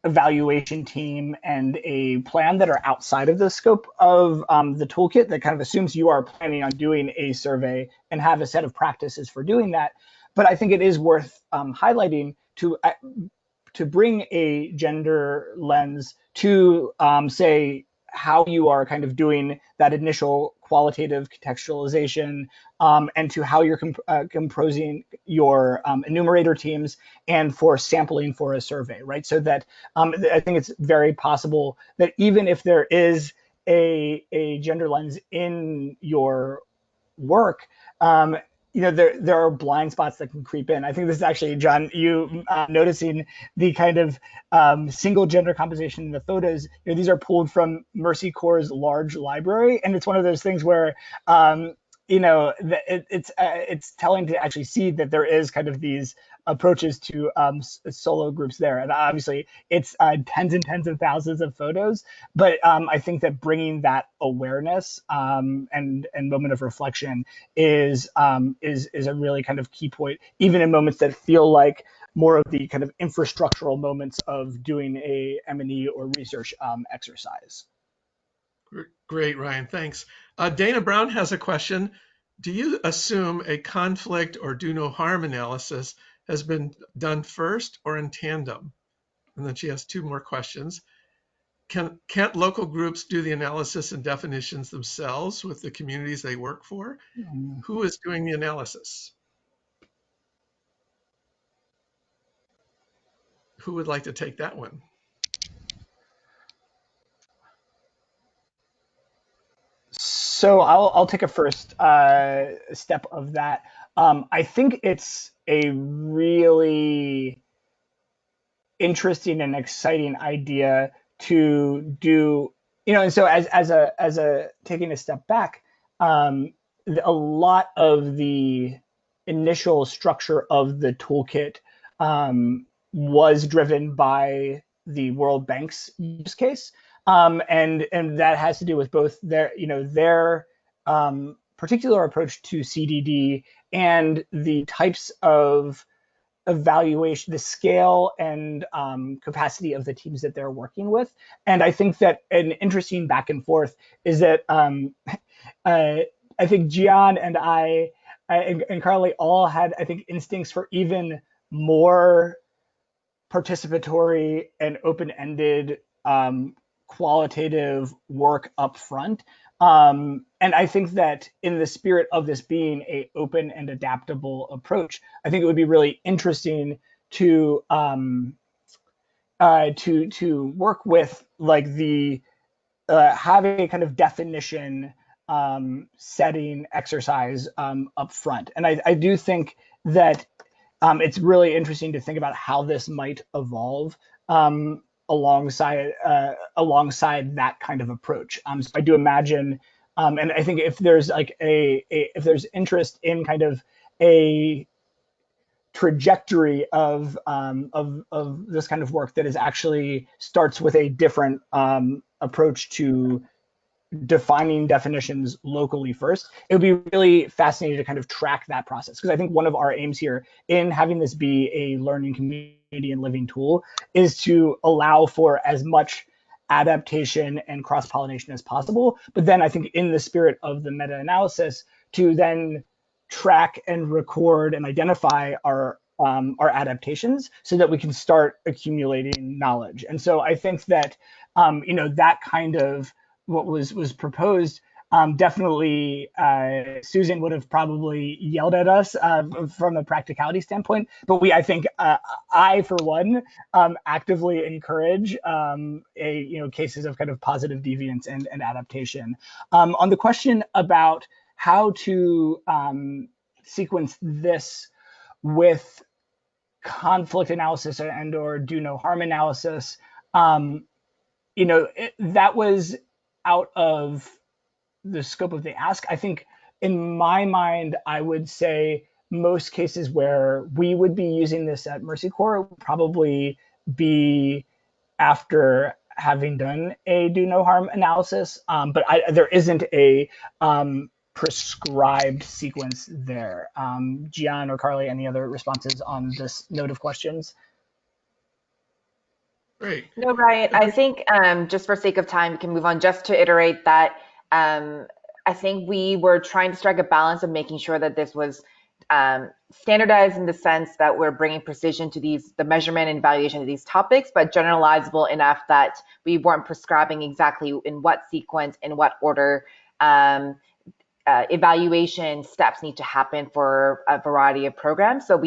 evaluation team and a plan that are outside of the scope of the toolkit that kind of assumes you are planning on doing a survey and have a set of practices for doing that. But I think it is worth highlighting to bring a gender lens to say how you are kind of doing that initial qualitative contextualization and to how you're composing your enumerator teams and for sampling for a survey, right? So that I think it's very possible that even if there is a gender lens in your work, there are blind spots that can creep in. I think this is actually, John, you noticing the kind of single gender composition in the photos. These are pulled from Mercy Corps' large library, and it's one of those things where it's telling to actually see that there is kind of these approaches to solo groups there. And obviously it's tens and tens of thousands of photos, but I think that bringing that awareness and moment of reflection is a really kind of key point, even in moments that feel like more of the kind of infrastructural moments of doing a M&E or research exercise. Great, Ryan, thanks. Dana Brown has a question. Do you assume a conflict or do no harm analysis has been done first or in tandem? And then she has two more questions. Can't local groups do the analysis and definitions themselves with the communities they work for? Who is doing the analysis? Who would like to take that one? So I'll take a first step of that. I think it's a really interesting and exciting idea to do, and so as a taking a step back, a lot of the initial structure of the toolkit was driven by the World Bank's use case. And that has to do with both their particular approach to CDD and the types of evaluation, the scale and capacity of the teams that they're working with. And I think that an interesting back and forth is that I think Gian and I and Carly all had, I think, instincts for even more participatory and open-ended qualitative work up front. And I think that in the spirit of this being a open and adaptable approach, I think it would be really interesting to work with like the having a kind of definition setting exercise up front. And I do think that it's really interesting to think about how this might evolve alongside that kind of approach. So I do imagine, and I think if there's like if there's interest in kind of a trajectory of this kind of work that is actually starts with a different approach to defining definitions locally first, it would be really fascinating to kind of track that process, because I think one of our aims here in having this be a learning community and living tool is to allow for as much adaptation and cross-pollination as possible. But then I think in the spirit of the meta-analysis to then track and record and identify our adaptations so that we can start accumulating knowledge. And so I think that that kind of what was proposed, definitely Susan would have probably yelled at us from a practicality standpoint. But I think I, for one, actively encourage cases of kind of positive deviance and adaptation. On the question about how to sequence this with conflict analysis and or do no harm analysis, that was out of the scope of the ask. I think in my mind, I would say most cases where we would be using this at Mercy Corps would probably be after having done a do no harm analysis, but there isn't a prescribed sequence there. Gian or Carly, any other responses on this note of questions? Great. No, Ryan, I think just for sake of time, we can move on. Just to iterate that, I think we were trying to strike a balance of making sure that this was standardized in the sense that we're bringing precision to the measurement and evaluation of these topics, but generalizable enough that we weren't prescribing exactly in what sequence, in what order evaluation steps need to happen for a variety of programs. So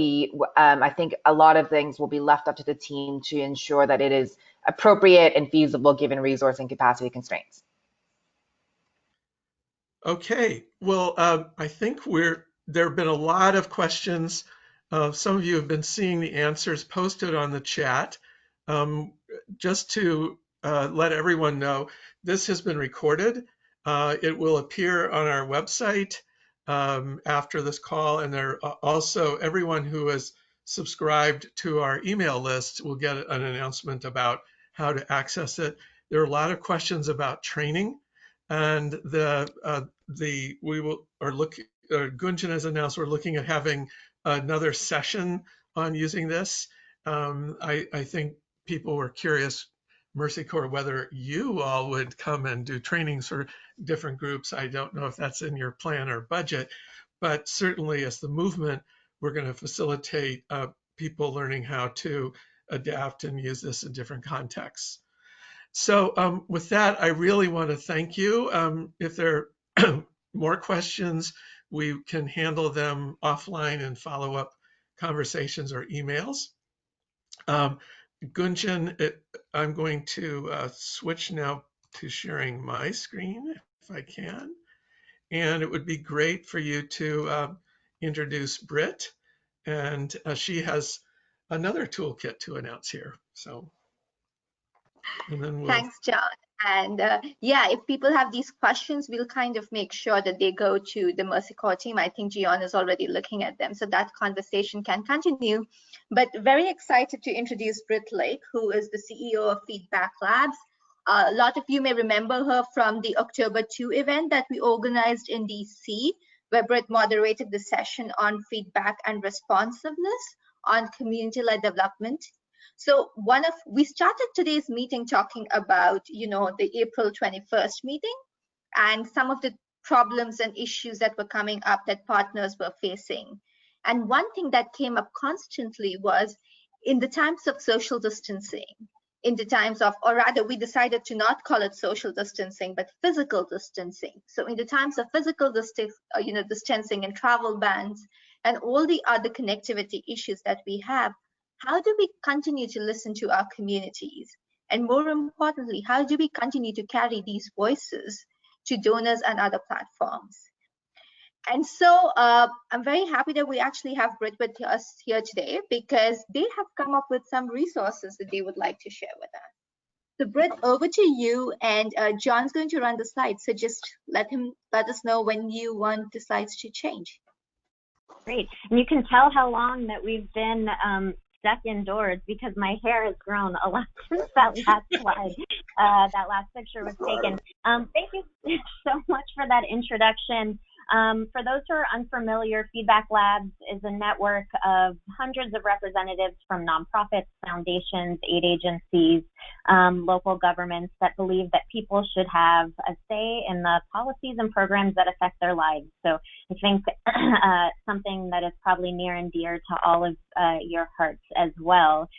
I think a lot of things will be left up to the team to ensure that it is appropriate and feasible given resource and capacity constraints. Okay, well, I think there have been a lot of questions. Some of you have been seeing the answers posted on the chat. Just to let everyone know, this has been recorded. It will appear on our website after this call, and also everyone who has subscribed to our email list will get an announcement about how to access it. There are a lot of questions about training, and Gunjan has announced we're looking at having another session on using this. I think people were curious, Mercy Corps, whether you all would come and do trainings for different groups. I don't know if that's in your plan or budget, but certainly as the movement, we're going to facilitate people learning how to adapt and use this in different contexts. So with that, I really want to thank you. If there are more questions, we can handle them offline in follow-up conversations or emails. Gunjan, I'm going to switch now to sharing my screen if I can. And it would be great for you to introduce Britt. And she has another toolkit to announce here. So, and then we'll. Thanks, John. And yeah, if people have these questions, we'll kind of make sure that they go to the Mercy Corps team. I think Gian is already looking at them, so that conversation can continue. But very excited to introduce Britt Lake, who is the CEO of Feedback Labs. A lot of you may remember her from the October 2 event that we organized in DC, where Britt moderated the session on feedback and responsiveness on community-led development. So we started today's meeting talking about, the April 21st meeting and some of the problems and issues that were coming up that partners were facing. And one thing that came up constantly was in the times of social distancing, in the times of, or rather we decided to not call it social distancing, but physical distancing. So in the times of physical distancing and travel bans and all the other connectivity issues that we have, how do we continue to listen to our communities? And more importantly, how do we continue to carry these voices to donors and other platforms? And so I'm very happy that we actually have Britt with us here today because they have come up with some resources that they would like to share with us. So Britt, over to you, and John's going to run the slides. So just let us know when you want the slides to change. Great, and you can tell how long that we've been stuck indoors because my hair has grown a lot since that last slide, that last picture was taken. Thank you so much for that introduction. For those who are unfamiliar, Feedback Labs is a network of hundreds of representatives from nonprofits, foundations, aid agencies, local governments that believe that people should have a say in the policies and programs that affect their lives. So I think something that is probably near and dear to all of your hearts as well.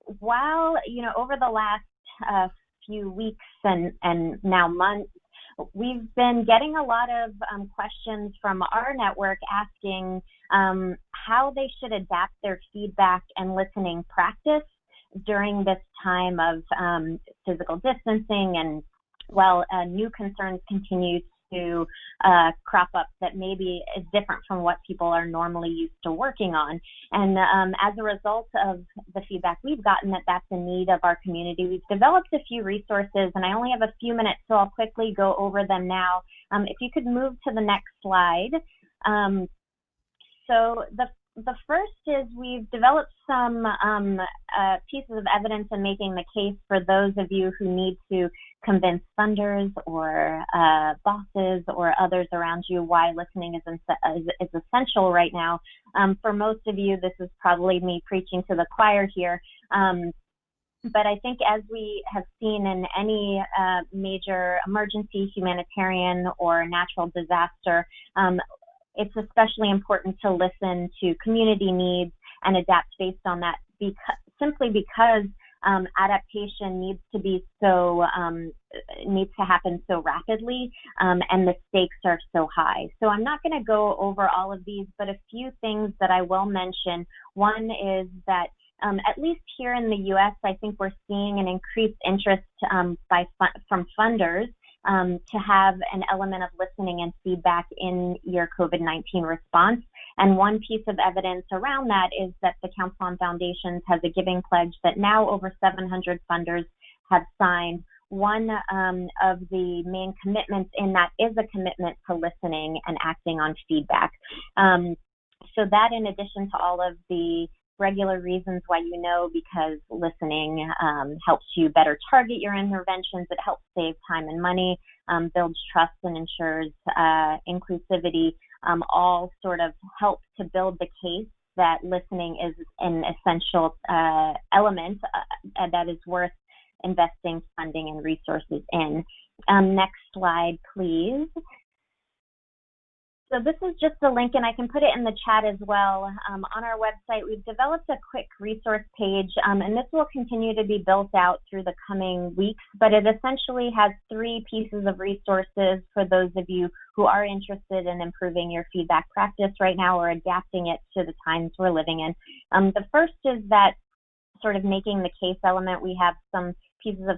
While, over the last few weeks and now months, we've been getting a lot of questions from our network asking how they should adapt their feedback and listening practice during this time of physical distancing, and while new concerns continue to crop up that maybe is different from what people are normally used to working on. And as a result of the feedback we've gotten that that's a need of our community, we've developed a few resources, and I only have a few minutes, so I'll quickly go over them now. If you could move to the next slide. So the first is we've developed some pieces of evidence in making the case for those of you who need to convince funders or bosses or others around you why listening is essential right now. For most of you, this is probably me preaching to the choir here. But I think as we have seen in any major emergency, humanitarian or natural disaster, it's especially important to listen to community needs and adapt based on that, simply because adaptation needs to happen so rapidly, and the stakes are so high. So I'm not going to go over all of these, but a few things that I will mention. One is that at least here in the U.S., I think we're seeing an increased interest from funders to have an element of listening and feedback in your COVID-19 response. And one piece of evidence around that is that the Council on Foundations has a giving pledge that now over 700 funders have signed. One of the main commitments in that is a commitment to listening and acting on feedback. So that, in addition to all of the regular reasons why because listening helps you better target your interventions, it helps save time and money, builds trust and ensures inclusivity, all sort of help to build the case that listening is an essential element that is worth investing funding and resources in. Next slide, please. So this is just a link, and I can put it in the chat as well. On our website, we've developed a quick resource page, and this will continue to be built out through the coming weeks, but it essentially has 3 pieces of resources for those of you who are interested in improving your feedback practice right now or adapting it to the times we're living in. The first is that sort of making the case element. We have some pieces of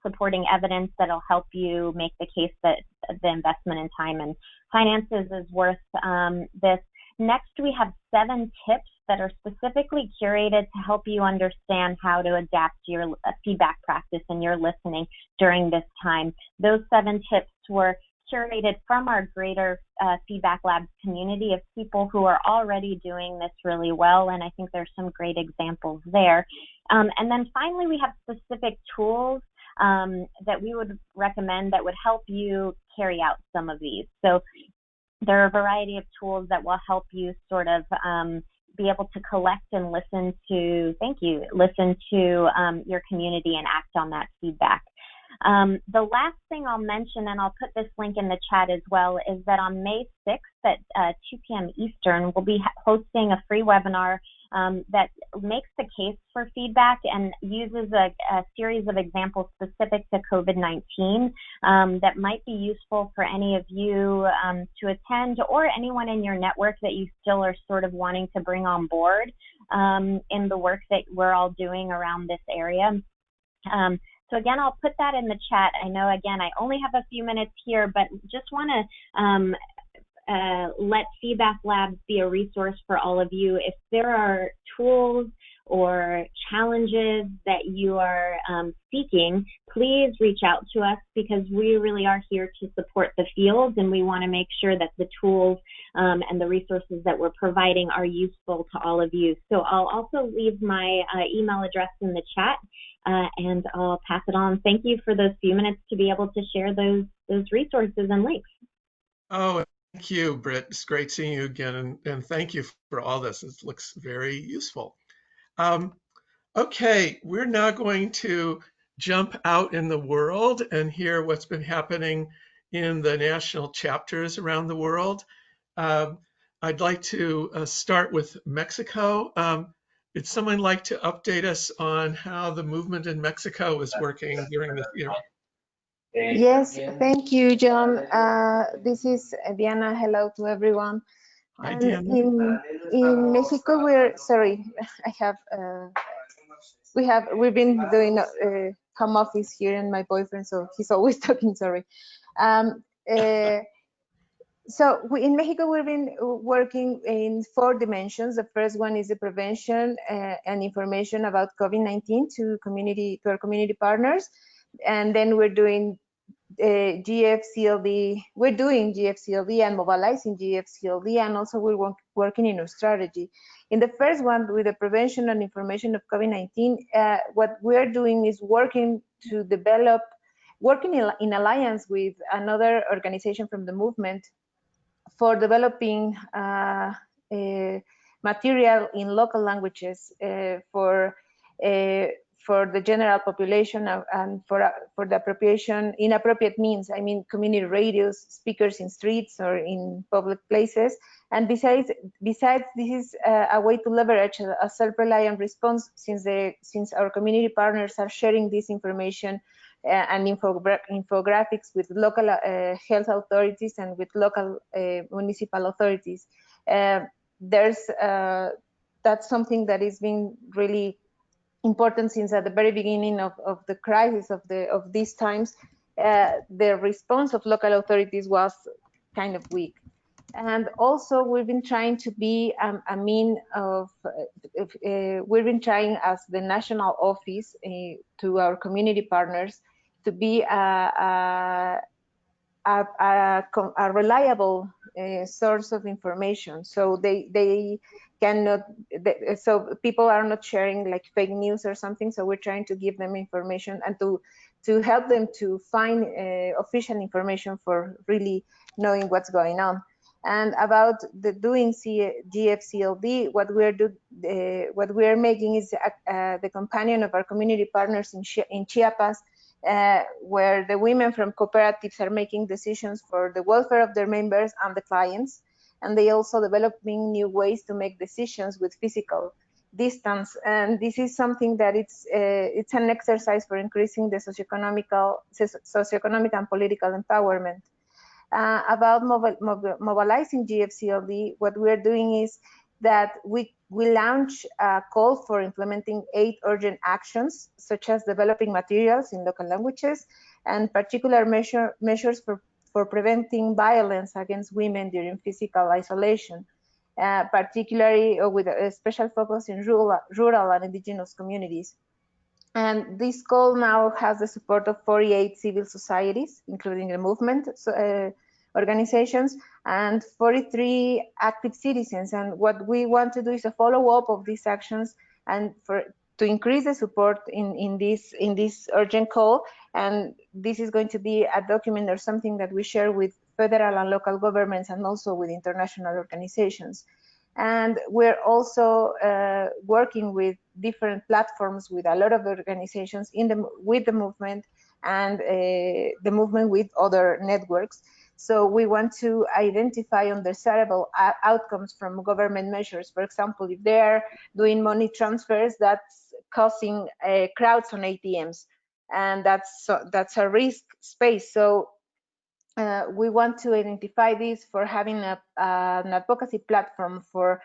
supporting evidence that'll help you make the case that the investment in time and finances is worth this. Next, we have 7 tips that are specifically curated to help you understand how to adapt your feedback practice and your listening during this time. Those 7 tips were curated from our greater Feedback Labs community of people who are already doing this really well, and I think there's some great examples there. And then finally, we have specific tools that we would recommend that would help you carry out some of these. So there are a variety of tools that will help you sort of be able to collect and listen to, listen to your community and act on that feedback. The last thing I'll mention, and I'll put this link in the chat as well, is that on May 6th at 2 p.m. Eastern, we'll be hosting a free webinar that makes the case for feedback and uses a series of examples specific to COVID-19 that might be useful for any of you to attend, or anyone in your network that you still are sort of wanting to bring on board in the work that we're all doing around this area. So again, I'll put that in the chat. I know, again, I only have a few minutes here, but just want to let Feedback Labs be a resource for all of you. If there are tools or challenges that you are seeking, please reach out to us, because we really are here to support the field, and we want to make sure that the tools and the resources that we're providing are useful to all of you. So I'll also leave my email address in the chat, and I'll pass it on. Thank you for those few minutes to be able to share those resources and links. Oh, thank you, Britt. It's great seeing you again, and thank you for all this. It looks very useful. Okay, we're now going to jump out in the world and hear what's been happening in the national chapters around the world. I'd like to start with Mexico. Would someone like to update us on how the movement in Mexico is working during this year? Yes, thank you, John. This is Diana. Hello to everyone. Hi, Diana. In Mexico, we've been doing home office here, and my boyfriend, so he's always talking, sorry. So in Mexico, we've been working in 4 dimensions. The first one is the prevention and information about COVID-19 to our community partners. And then we're doing GFCLD. We're doing GFCLD and mobilizing GFCLD, and also we're working in our strategy. In the first one, with the prevention and information of COVID-19, what we're doing is working in alliance with another organization from the movement for developing material in local languages for the general population and for the appropriation in appropriate means. I mean, community radios, speakers in streets or in public places. And besides, this is a way to leverage a self-reliant response, since our community partners are sharing this information and infographics with local health authorities and with local municipal authorities. That's something that is being really important since at the very beginning of the crisis of these times, the response of local authorities was kind of weak. And also we've been trying to be we've been trying as the national office to our community partners to be a reliable source of information, so they cannot, so people are not sharing like fake news or something. So we're trying to give them information and to help them to find official information for really knowing what's going on. And about the doing GFCLD, what we're making is the companion of our community partners in Chiapas, where the women from cooperatives are making decisions for the welfare of their members and the clients. and they also developing new ways to make decisions with physical distance. And this is something that it's an exercise for increasing the socioeconomic and political empowerment. About mobilizing GFCLD, what we're doing is that we launch a call for implementing 8 urgent actions, such as developing materials in local languages and particular measures for preventing violence against women during physical isolation, particularly with a special focus in rural and indigenous communities. And this call now has the support of 48 civil societies, including the movement organizations, and 43 active citizens. And what we want to do is a follow-up of these actions and to increase the support in this urgent call. And this is going to be a document or something that we share with federal and local governments and also with international organizations. And we're also working with different platforms with a lot of organizations with the movement and the movement with other networks. So we want to identify undesirable outcomes from government measures. For example, if they're doing money transfers, that's causing crowds on ATMs, and that's a risk space. So we want to identify this for having an advocacy platform for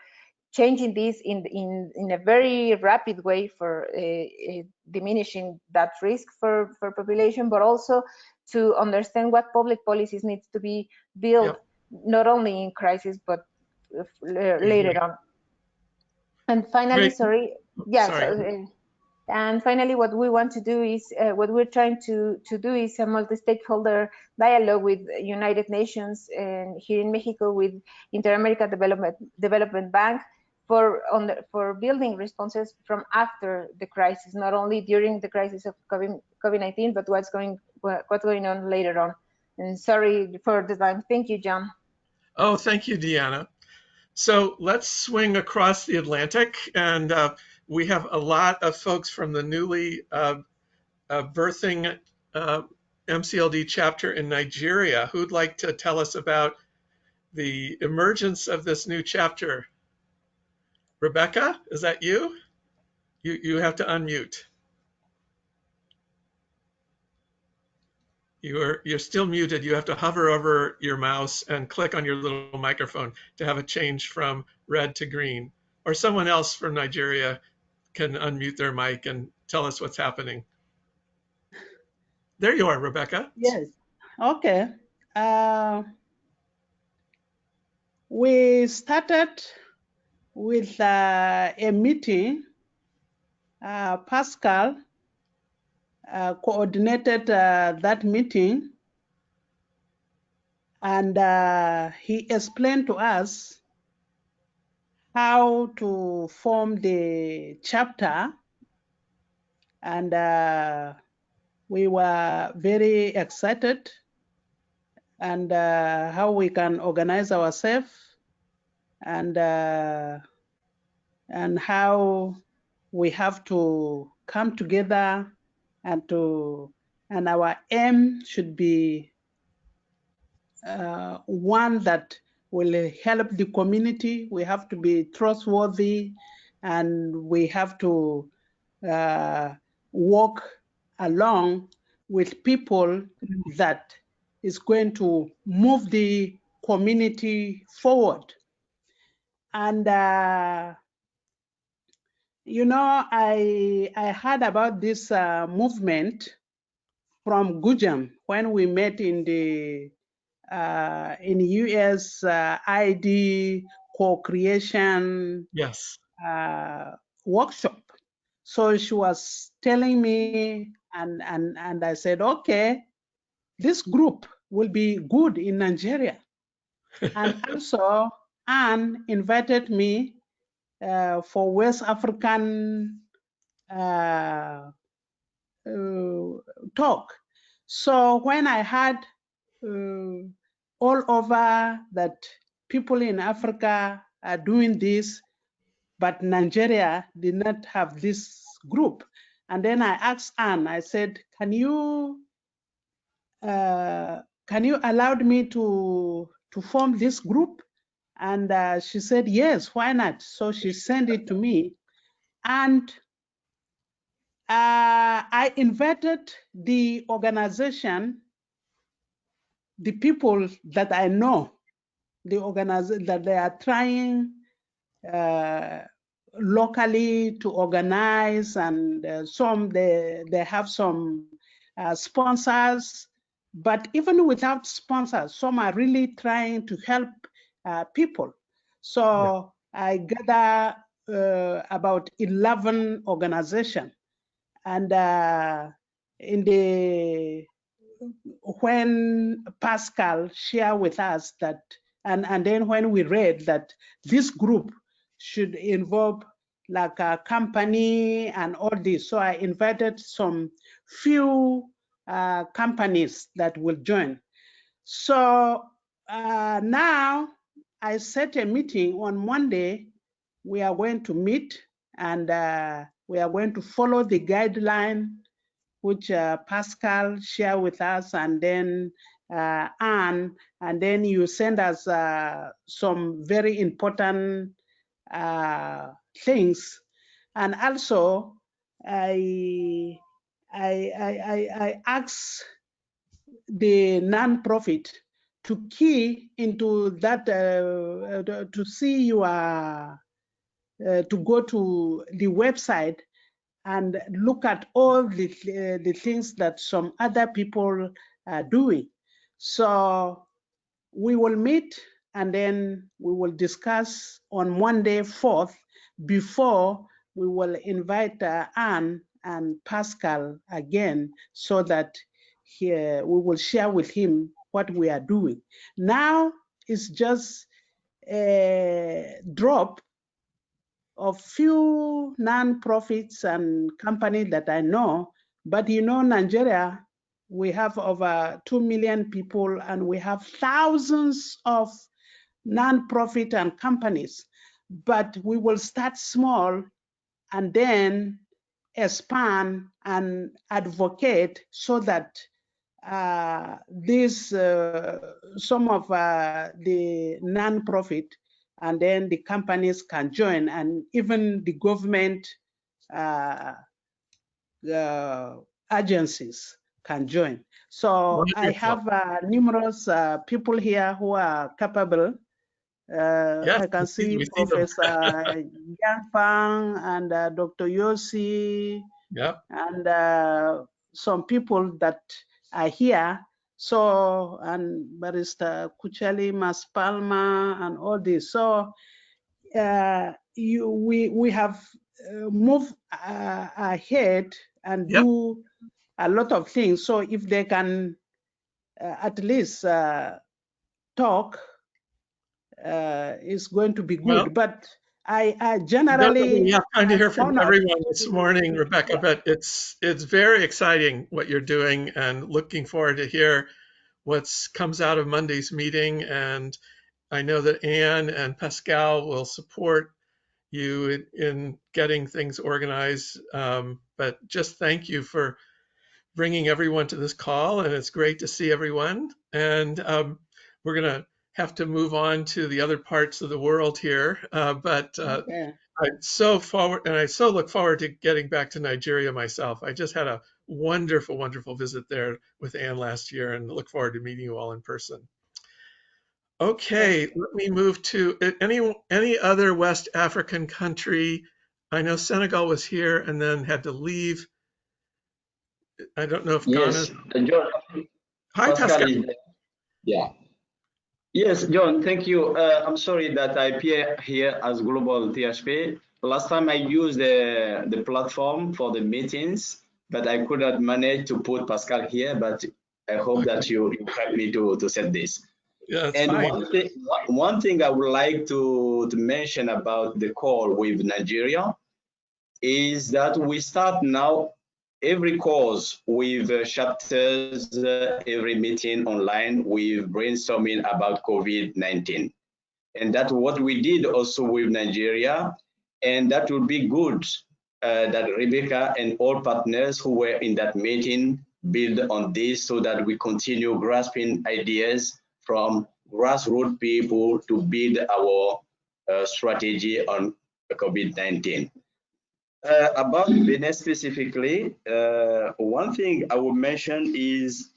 changing this in a very rapid way for diminishing that risk for population, but also to understand what public policies need to be built, not only in crisis, but later on. And finally, and finally, what we want to do is, what we're trying to do is a multi-stakeholder dialogue with United Nations and here in Mexico with Inter-American Development Bank for building responses from after the crisis, not only during the crisis of COVID-19, but what's going on later on. And sorry for the time. Thank you, John. Oh, thank you, Deanna. So let's swing across the Atlantic, and we have a lot of folks from the newly birthing MCLD chapter in Nigeria who'd like to tell us about the emergence of this new chapter. Rebecca, is that you? You have to unmute. You're still muted. You have to hover over your mouse and click on your little microphone to have a change from red to green. Or someone else from Nigeria can unmute their mic and tell us what's happening. There you are, Rebecca. Yes. Okay. We started with a meeting. Pascal coordinated that meeting, and he explained to us how to form the chapter, and we were very excited, and how we can organize ourselves, and how we have to come together, and our aim should be one that will help the community. We have to be trustworthy, and we have to work along with people that is going to move the community forward. And you know, I heard about this movement from Gujam when we met in the in US ID co-creation workshop. So she was telling me, and I said, okay, this group will be good in Nigeria. And also, Anne invited me for West African talk. So when I heard all over that people in Africa are doing this, but Nigeria did not have this group. And then I asked Anne, I said, can you allow me to form this group? And she said, yes, why not? So she sent it to me. And I invited the organization, the people that I know, the organization that they are trying locally to organize, and some they have some sponsors, but even without sponsors, some are really trying to help people. So I gather about 11 organizations, and when Pascal shared with us that, and then when we read that this group should involve like a company and all this, so I invited some few companies that will join. So now I set a meeting on Monday. We are going to meet, and we are going to follow the guideline which Pascal shared with us, and then Anne, and then you send us some very important things. And also, I asked the nonprofit to key into that, to see your, to go to the website and look at all the things that some other people are doing. So we will meet, and then we will discuss on Monday 4th, before we will invite Anne and Pascal again, so that we will share with him what we are doing. Now it's just a drop of few non-profits and companies that I know, but you know, Nigeria, we have over 2 million people, and we have thousands of non-profit and companies, but we will start small and then expand and advocate, so that some of the non-profit and then the companies can join, and even the government agencies can join. So Wonderful. I have numerous people here who are capable. Yes, I can see Professor Yang Fang and Dr. Yossi, yep, and some people that are here. So, and Barrister Kuchali Maspalma and all this. So we have moved ahead and do a lot of things. So if they can at least talk, it's going to be good. Well, but I generally we have time to hear from honored. everyone this morning, Rebecca, but it's very exciting what you're doing, and looking forward to hear what comes out of Monday's meeting. And I know that Anne and Pascal will support you in getting things organized. But just thank you for bringing everyone to this call, and it's great to see everyone. And we're going to have to move on to the other parts of the world here. Okay. I so look forward to getting back to Nigeria myself. I just had a wonderful, wonderful visit there with Anne last year, and look forward to meeting you all in person. Okay, let me move to any other West African country. I know Senegal was here and then had to leave. I don't know if Yes, Ghana. John. Hi, Pascal. Is there. Yeah. Yes, John, thank you. I'm sorry that I appear here as Global THP. Last time I used the platform for the meetings, but I could not manage to put Pascal here, but I hope that you help me to set this. Yeah, and fine. One thing I would like to mention about the call with Nigeria is that we start now every course with chapters, every meeting online with brainstorming about COVID-19. And that's what we did also with Nigeria. And that would be good that Rebecca and all partners who were in that meeting build on this, so that we continue grasping ideas from grassroots people to build our strategy on COVID-19. About Benin specifically, one thing I would mention is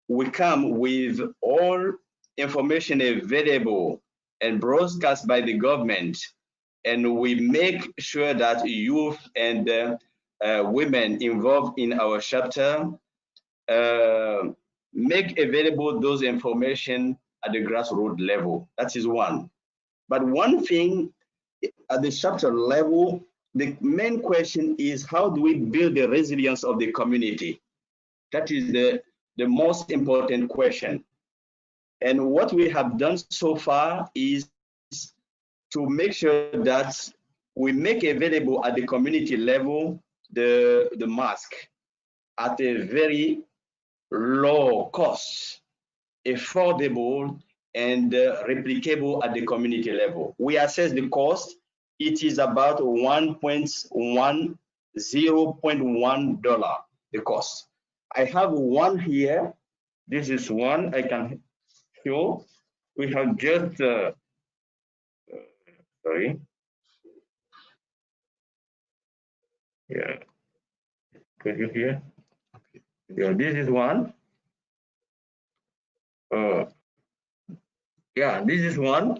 we come with all information available and broadcast by the government, and we make sure that youth and women involved in our chapter make available those information at the grassroots level. That is one. But one thing at the chapter level, the main question is how do we build the resilience of the community? That is the most important question. And what we have done so far is to make sure that we make available at the community level the mask at a very low cost, affordable, and replicable at the community level. We assess the cost. It is about $0.1, the cost. I have one here. This is one I can show. We have just, sorry. Yeah, could you hear? Yeah, this is one. Yeah, this is one.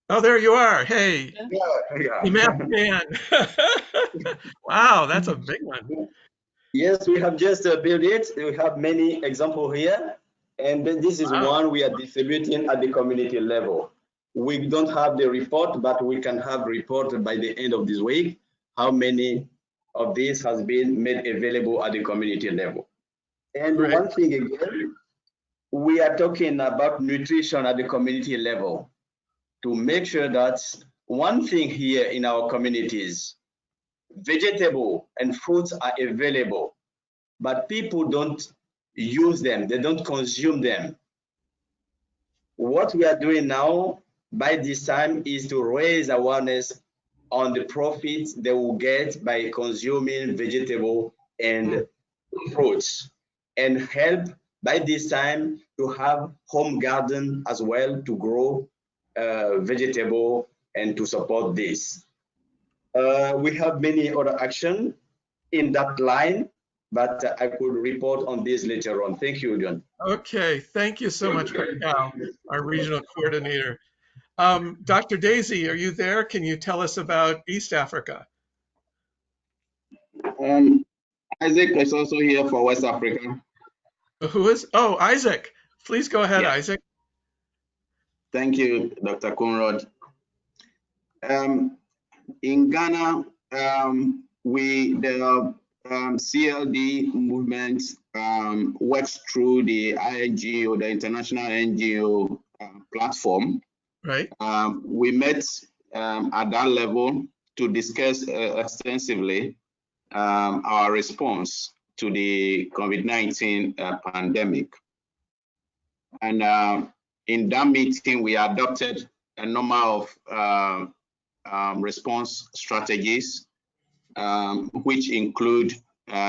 Oh, there you are. Hey, Yeah. the map man. Wow, that's a big one. Yes, we have just built it. We have many examples here. And then this is one we are distributing at the community level. We don't have the report, but we can have report by the end of this week how many of this has been made available at the community level. And one thing again, we are talking about nutrition at the community level to make sure that one thing here in our communities, vegetable and fruits are available, but people don't use them, they don't consume them. What we are doing now by this time is to raise awareness on the profits they will get by consuming vegetable and fruits, and help by this time to have home garden as well to grow vegetable and to support this. We have many other action in that line, but I could report on this later on. Thank you, John. Okay, thank you so much, Pascal, our regional coordinator. Dr. Daisy, are you there? Can you tell us about East Africa? Isaac is also here for West Africa. Who is? Oh, Isaac. Please go ahead, Yeah. Isaac. Thank you, Dr. Conrad. In Ghana, the CLD movement works through the INGO, the International NGO platform. Right. We met at that level to discuss extensively our response to the COVID-19 pandemic. And in that meeting, we adopted a number of response strategies, which include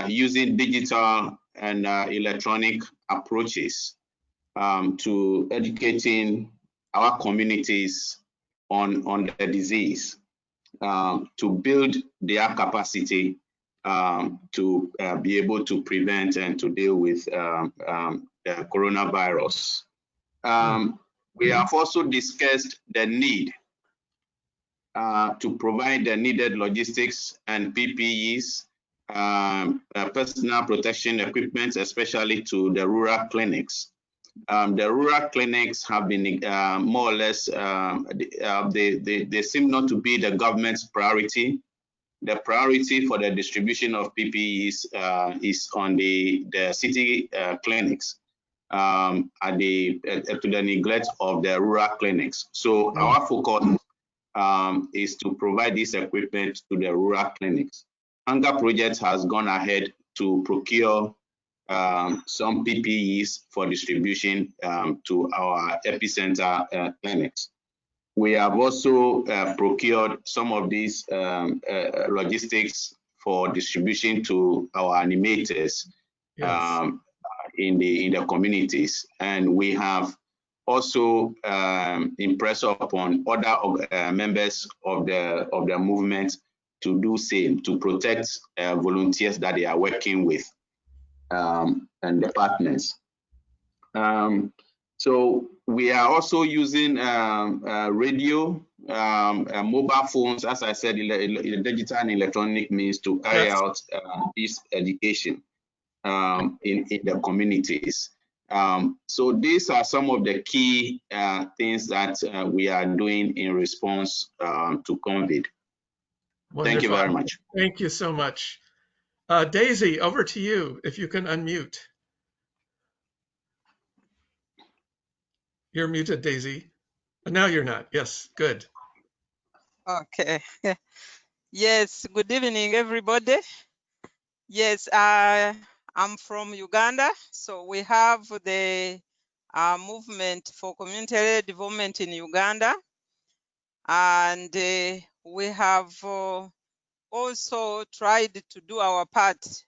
using digital and electronic approaches to educating our communities on the disease, to build their capacity to be able to prevent and to deal with the coronavirus. We have also discussed the need to provide the needed logistics and PPEs, personal protection equipment, especially to the rural clinics. The rural clinics have been more or less, they seem not to be the government's priority. The priority for the distribution of PPEs is on the city clinics, to the neglect of the rural clinics. So our focus is to provide this equipment to the rural clinics. Hunger Project has gone ahead to procure some PPEs for distribution to our epicenter clinics. We have also procured some of these logistics for distribution to our animators, in the communities, and we have also impressed upon other members of the movement to do same, to protect volunteers that they are working with and the partners. So we are also using radio, mobile phones, as I said, digital and electronic means to carry out this education in the communities. So these are some of the key things that we are doing in response to COVID. Wonderful. Thank you very much. Thank you so much. Daisy, over to you, if you can unmute. You're muted, Daisy. Now you're not. Yes, good. Okay. Yes, good evening, everybody. Yes, I'm from Uganda. So we have the movement for community development in Uganda. And we have also tried to do our part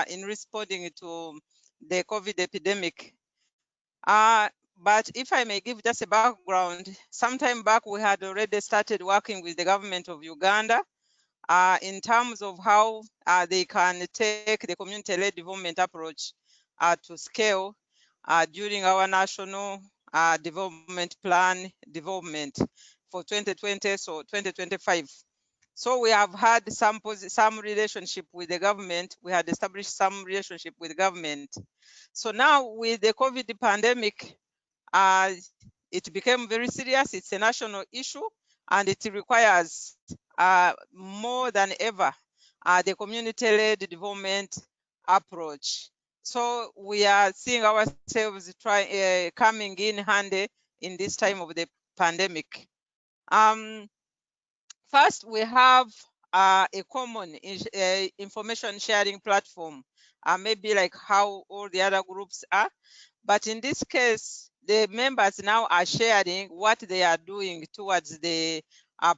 in responding to the COVID epidemic. But if I may give just a background, sometime back we had already started working with the government of Uganda in terms of how they can take the community-led development approach to scale during our national development plan development for 2020, so 2025. So we have had some relationship with the government. We had established some relationship with the government. So now with the COVID pandemic, it became very serious. It's a national issue, and it requires more than ever the community-led development approach. So we are seeing ourselves coming in handy in this time of the pandemic. First, we have a common information sharing platform, maybe like how all the other groups are. But in this case, the members now are sharing what they are doing towards the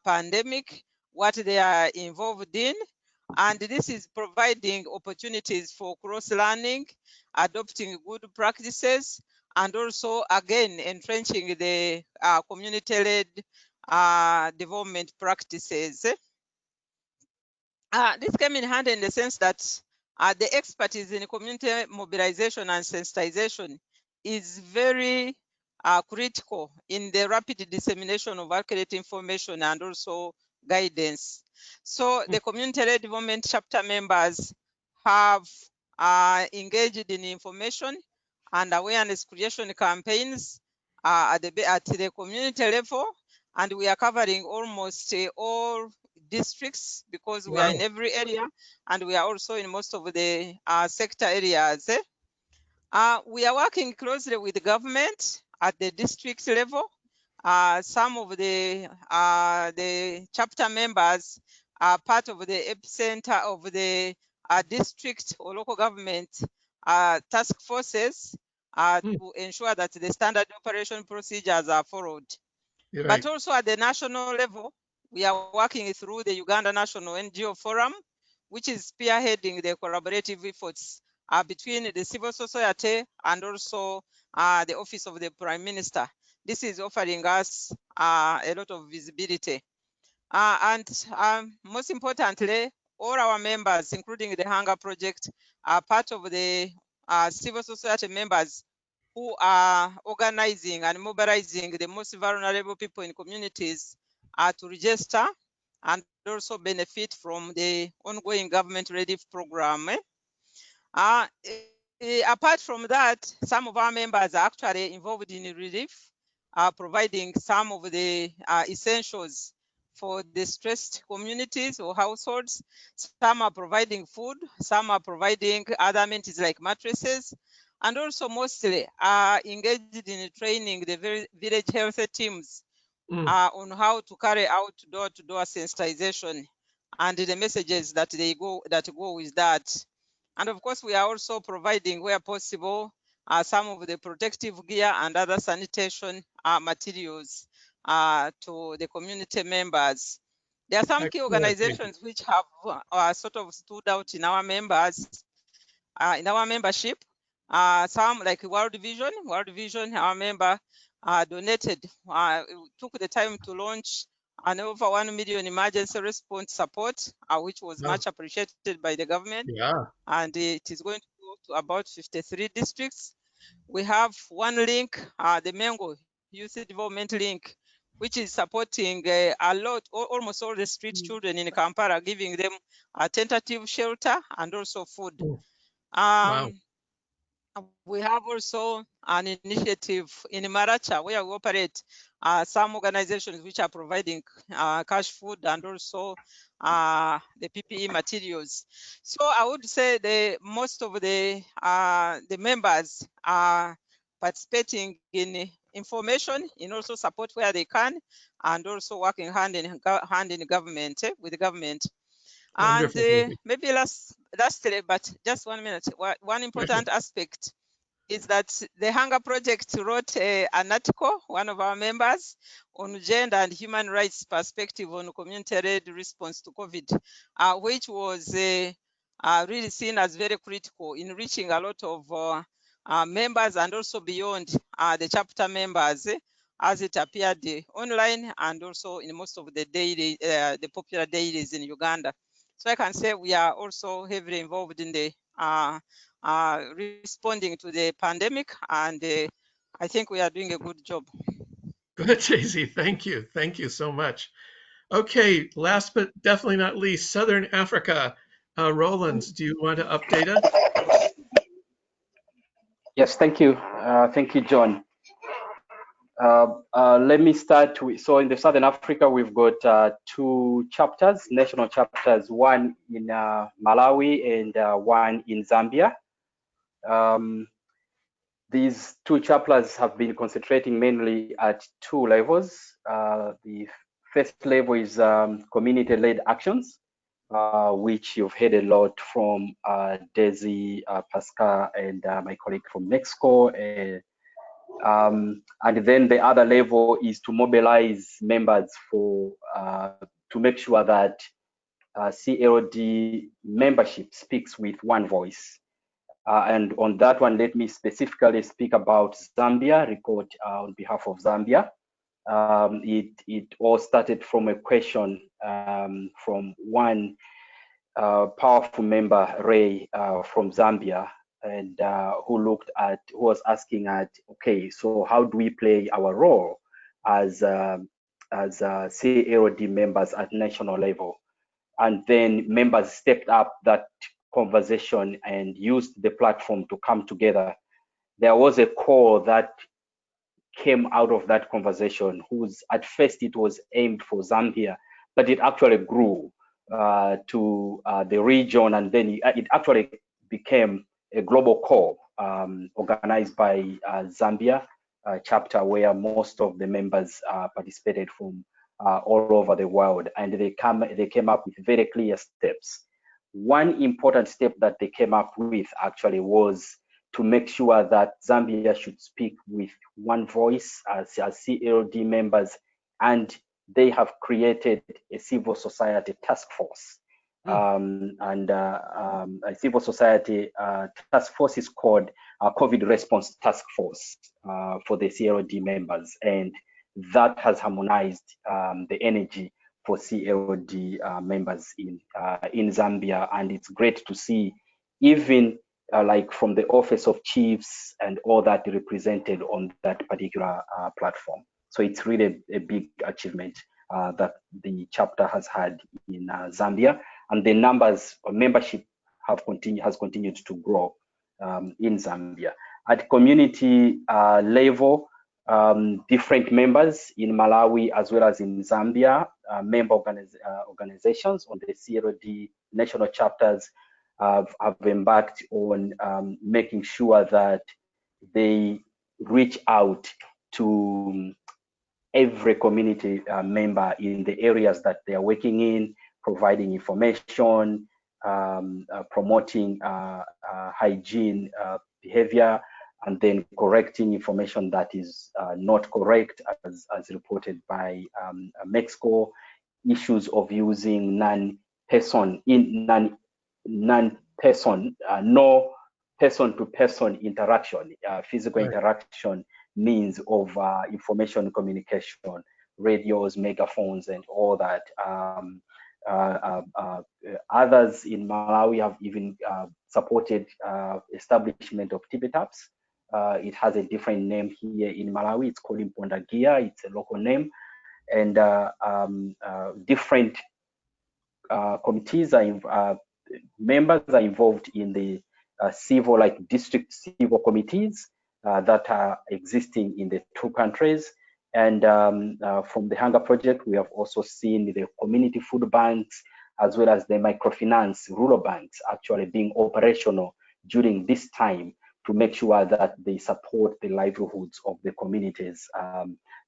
pandemic, what they are involved in. And this is providing opportunities for cross-learning, adopting good practices, and also, again, entrenching the community-led development practices. This came in hand in the sense that the expertise in community mobilization and sensitization is very critical in the rapid dissemination of accurate information and also guidance. So the community-led development chapter members have engaged in information and awareness creation campaigns at the community level, and we are covering almost all districts because we are in every area, and we are also in most of the sector areas. We are working closely with the government at the district level. Some of the chapter members are part of the epicenter of the district or local government task forces to ensure that the standard operation procedures are followed. Right. But also at the national level, we are working through the Uganda National NGO Forum, which is spearheading the collaborative efforts between the civil society and also the Office of the Prime Minister. This is offering us a lot of visibility. And most importantly, all our members, including the Hunger Project, are part of the civil society members who are organizing and mobilizing the most vulnerable people in communities to register and also benefit from the ongoing government relief program. Apart from that, some of our members are actually involved in relief, providing some of the essentials for the stressed communities or households. Some are providing food, some are providing other amenities like mattresses, and also mostly are engaged in training the village health teams on how to carry out door-to-door sensitization and the messages that go with that. And of course, we are also providing, where possible, some of the protective gear and other sanitation materials to the community members. There are some key organizations which have sort of stood out in our members, in our membership. some like World Vision, our member donated, took the time to launch an over 1 million emergency response support, which was much appreciated by the government. Yeah. And it is going to go to about 53 districts. We have one link, the Mengo Youth Development Link, which is supporting a lot, almost all the street children in Kampala, giving them a tentative shelter and also food. Wow. We have also an initiative in Maracha where we operate some organizations which are providing cash food and also the PPE materials. So I would say most of the members are participating in information, in also support where they can, and also working hand in government with the government. Wonderful. And maybe lastly, but just 1 minute, one important aspect is that the Hunger Project wrote an article, one of our members, on gender and human rights perspective on community-led response to COVID, which was really seen as very critical in reaching a lot of members and also beyond the chapter members, as it appeared online and also in most of the daily, the popular dailies in Uganda. So I can say we are also heavily involved in the responding to the pandemic, and I think we are doing a good job. Good, Daisy. Thank you. Thank you so much. Okay, last but definitely not least, Southern Africa. Roland, do you want to update us? Yes, thank you. Thank you, John. Let me start with, so in the Southern Africa, we've got 2 chapters, national chapters, one in Malawi and one in Zambia. These 2 chapters have been concentrating mainly at 2 levels. The first level is community-led actions, which you've heard a lot from Daisy, Pascal, and my colleague from Mexico. And then the other level is to mobilize members for to make sure that CLD membership speaks with one voice. And on that one, let me specifically speak about Zambia, record on behalf of Zambia. It all started from a question from one powerful member, Ray, from Zambia, and who was asking at, okay, so how do we play our role as CLD members at national level? And then members stepped up that conversation and used the platform to come together. There was a call that came out of that conversation, whose at first it was aimed for Zambia, but it actually grew to the region, and then it actually became a global call organized by Zambia chapter, where most of the members participated from all over the world, and they came up with very clear steps. One important step that they came up with actually was to make sure that Zambia should speak with one voice as CLD members, and they have created a civil society task force. A civil society task force is called COVID Response Task Force for the CLD members, and that has harmonized the energy for CLD members in Zambia. And it's great to see, even like from the Office of Chiefs and all that represented on that particular platform. So it's really a big achievement that the chapter has had in Zambia, and the numbers of membership has continued to grow in Zambia. At community level, different members in Malawi as well as in Zambia, member organizations on the CLD national chapters have embarked on making sure that they reach out to every community member in the areas that they are working in, providing information, promoting hygiene behavior, and then correcting information that is not correct, as reported by Mexico. Issues of using no person-to-person interaction, physical Right. interaction means of information communication, radios, megaphones, and all that. Others in Malawi have even supported establishment of Tipe Taps. It has a different name here in Malawi. It's called Impondagia. It's a local name, and different committees members are involved in the civil, like district civil committees that are existing in the two countries. And from the Hunger Project, we have also seen the community food banks as well as the microfinance rural banks actually being operational during this time to make sure that they support the livelihoods of the communities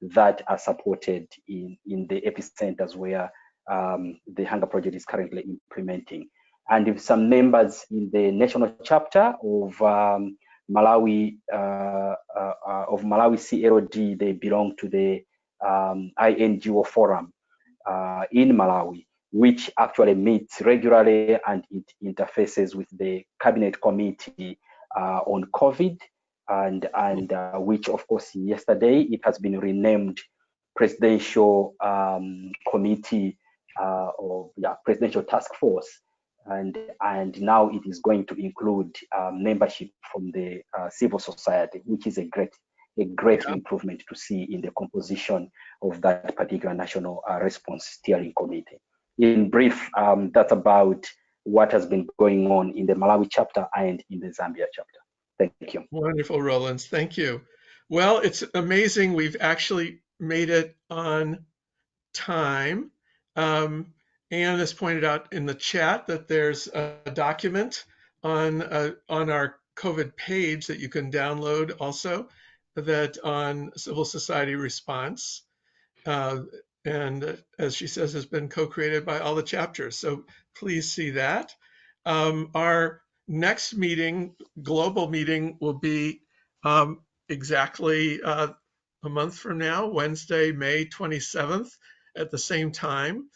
that are supported in the epicenters where the Hunger Project is currently implementing. And if some members in the national chapter of Malawi CLD, they belong to the INGO Forum in Malawi, which actually meets regularly and it interfaces with the Cabinet Committee on COVID, and which, of course, yesterday it has been renamed Presidential Committee Presidential Task Force, and now it is going to include membership from the civil society, which is a great improvement to see in the composition of that particular national response steering committee. In brief, that's about what has been going on in the Malawi chapter and in the Zambia chapter. Thank you. Wonderful, Rollins. Thank you. Well, it's amazing we've actually made it on time. Anne has pointed out in the chat that there's a document on our COVID page that you can download also, that on civil society response. And as she says, has been co-created by all the chapters. So please see that. Our next meeting, global meeting, will be exactly a month from now, Wednesday, May 27th, at the same time.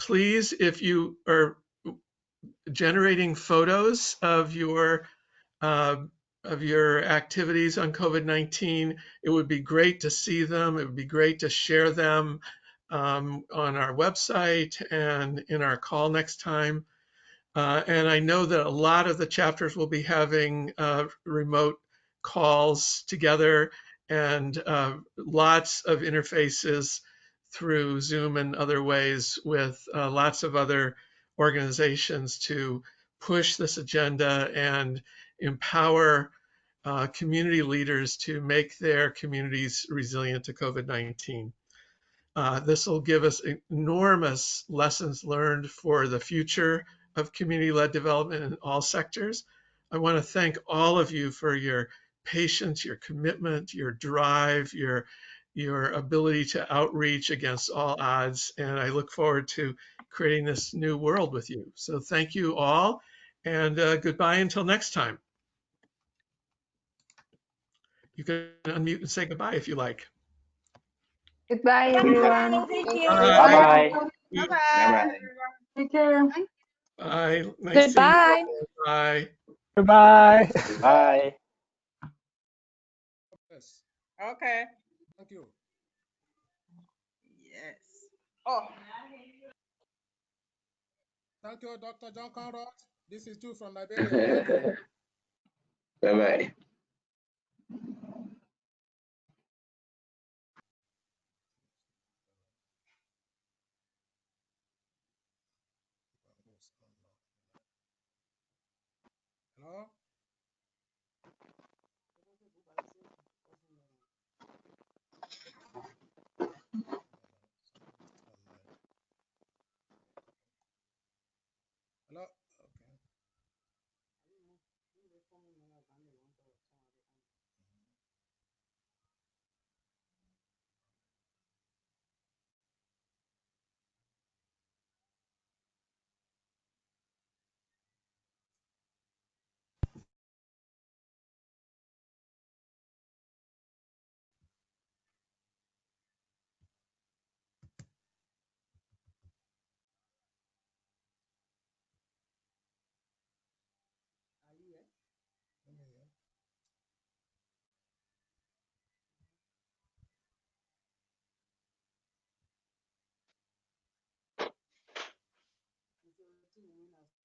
Please, if you are generating photos of your activities on COVID-19, it would be great to see them. It would be great to share them on our website and in our call next time. And I know that a lot of the chapters will be having remote calls together and lots of interfaces through Zoom and other ways with lots of other organizations to push this agenda and empower community leaders to make their communities resilient to COVID-19. This will give us enormous lessons learned for the future of community-led development in all sectors. I want to thank all of you for your patience, your commitment, your drive, your ability to outreach against all odds. And I look forward to creating this new world with you. So thank you all, and goodbye until next time. You can unmute and say goodbye if you like. Goodbye, everyone. Thank Thank you. you. Bye-bye. Bye-bye. Take care. Bye. Nice seeing Goodbye. you. Bye. Goodbye. Bye. Yes. Okay. Thank you. Yes. Oh. Thank you, Dr. John Conrad. This is Ju from Liberia. Thank you. Bye-bye. Hello? Hello? Okay. winners.